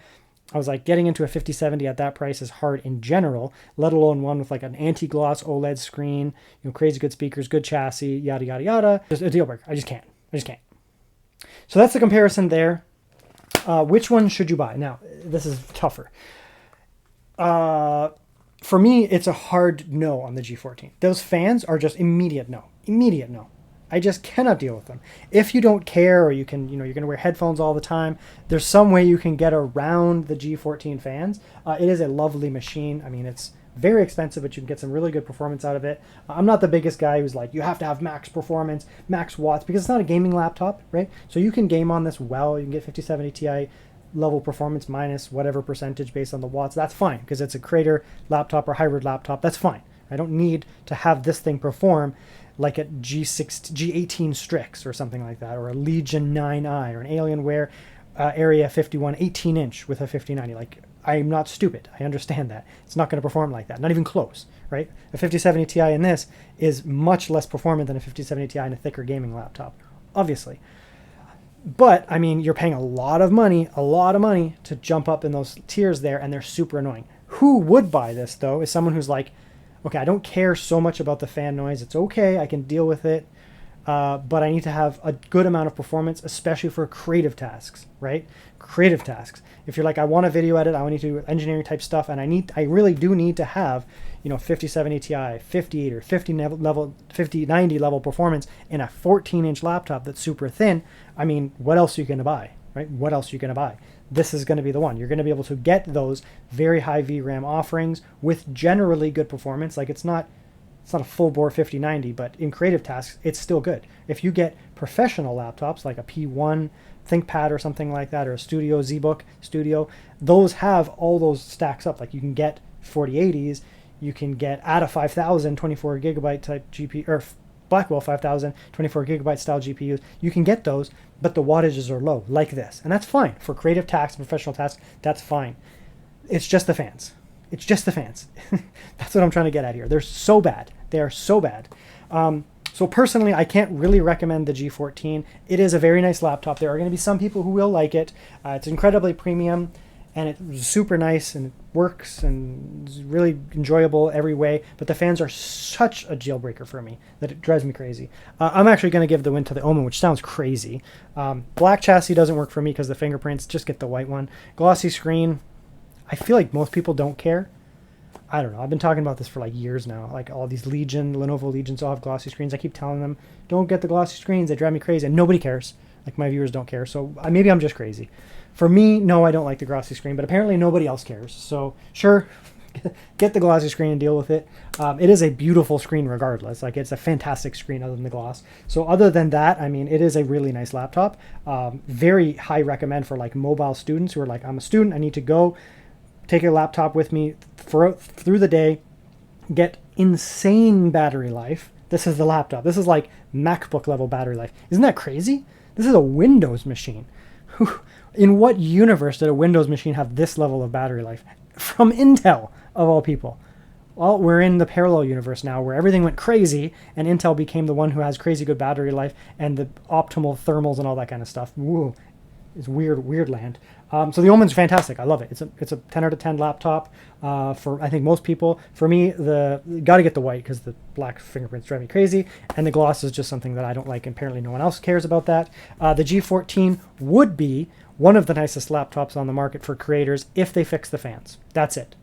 I was like, getting into a 5070 at that price is hard in general, let alone one with like an anti-gloss OLED screen, crazy good speakers, good chassis, yada, yada, yada. Just a deal breaker. I just can't. So that's the comparison there. Which one should you buy? Now, this is tougher. For me, it's a hard no on the G14. Those fans are just immediate no. I just cannot deal with them. If you don't care, or you can, you're going to wear headphones all the time, there's some way you can get around the G14 fans. It is a lovely machine. I mean, it's very expensive, but you can get some really good performance out of it. I'm not the biggest guy who's like, you have to have max performance, max watts, because it's not a gaming laptop, right? So you can game on this well. You can get 5070 Ti level performance minus whatever percentage based on the watts. That's fine, because it's a creator laptop or hybrid laptop. That's fine. I don't need to have this thing perform like a G18 Strix or something like that, or a Legion 9i, or an Alienware Area 51 18-inch with a 5090. Like, I'm not stupid. I understand that. It's not going to perform like that. Not even close, right? A 5070 Ti in this is much less performant than a 5070 Ti in a thicker gaming laptop, obviously. But, I mean, you're paying a lot of money to jump up in those tiers there, and they're super annoying. Who would buy this, though, is someone who's like, okay, I don't care so much about the fan noise. It's okay. I can deal with it. But I need to have a good amount of performance, especially for creative tasks, right? Creative tasks. If you're like, I want a video edit, I want to do engineering type stuff, and I really do need to have, 5070 Ti, 58 or 5090 level performance in a 14-inch laptop that's super thin. I mean, what else are you going to buy, right? What else are you going to buy? This is going to be the one. You're going to be able to get those very high VRAM offerings with generally good performance. Like, it's not a full bore 5090, but in creative tasks, it's still good. If you get professional laptops like a P1 ThinkPad or something like that, or a Studio ZBook Studio, those have all those stacks up. Like, you can get 4080s, you can get ATA 5000 24 gigabyte type GPU, or Blackwell 5000 24 gigabyte style GPUs. You can get those, but the wattages are low, like this, and that's fine for creative tasks, professional tasks. That's fine. It's just the fans. It's just the fans. That's what I'm trying to get at here. They're so bad. They are so bad. So personally, I can't really recommend the G14. It is a very nice laptop. There are going to be some people who will like it. It's incredibly premium, and it's super nice, and it works, and it's really enjoyable every way. But the fans are such a jail breaker for me that it drives me crazy. I'm actually going to give the win to the Omen, which sounds crazy. Black chassis doesn't work for me because the fingerprints. Just get the white one. Glossy screen. I feel like most people don't care. I don't know. I've been talking about this for like years now. Like, all these Lenovo Legions all have glossy screens. I keep telling them, don't get the glossy screens. They drive me crazy. And nobody cares. Like, my viewers don't care. So maybe I'm just crazy. For me, no, I don't like the glossy screen. But apparently nobody else cares. So sure, get the glossy screen and deal with it. It is a beautiful screen regardless. Like, it's a fantastic screen other than the gloss. So other than that, I mean, it is a really nice laptop. Very high recommend for like mobile students who are like, I'm a student. I need to go take a laptop with me through the day, get insane battery life. This is the laptop. This is like MacBook level battery life. Isn't that crazy? This is a Windows machine. In what universe did a Windows machine have this level of battery life? From Intel, of all people. Well, we're in the parallel universe now where everything went crazy and Intel became the one who has crazy good battery life and the optimal thermals and all that kind of stuff. Woo. It's weird land. So the Omen's fantastic. I love it. It's a 10 out of 10 laptop for, I think, most people. For me, got to get the white because the black fingerprints drive me crazy, and the gloss is just something that I don't like, and apparently no one else cares about that. The G14 would be one of the nicest laptops on the market for creators if they fix the fans. That's it.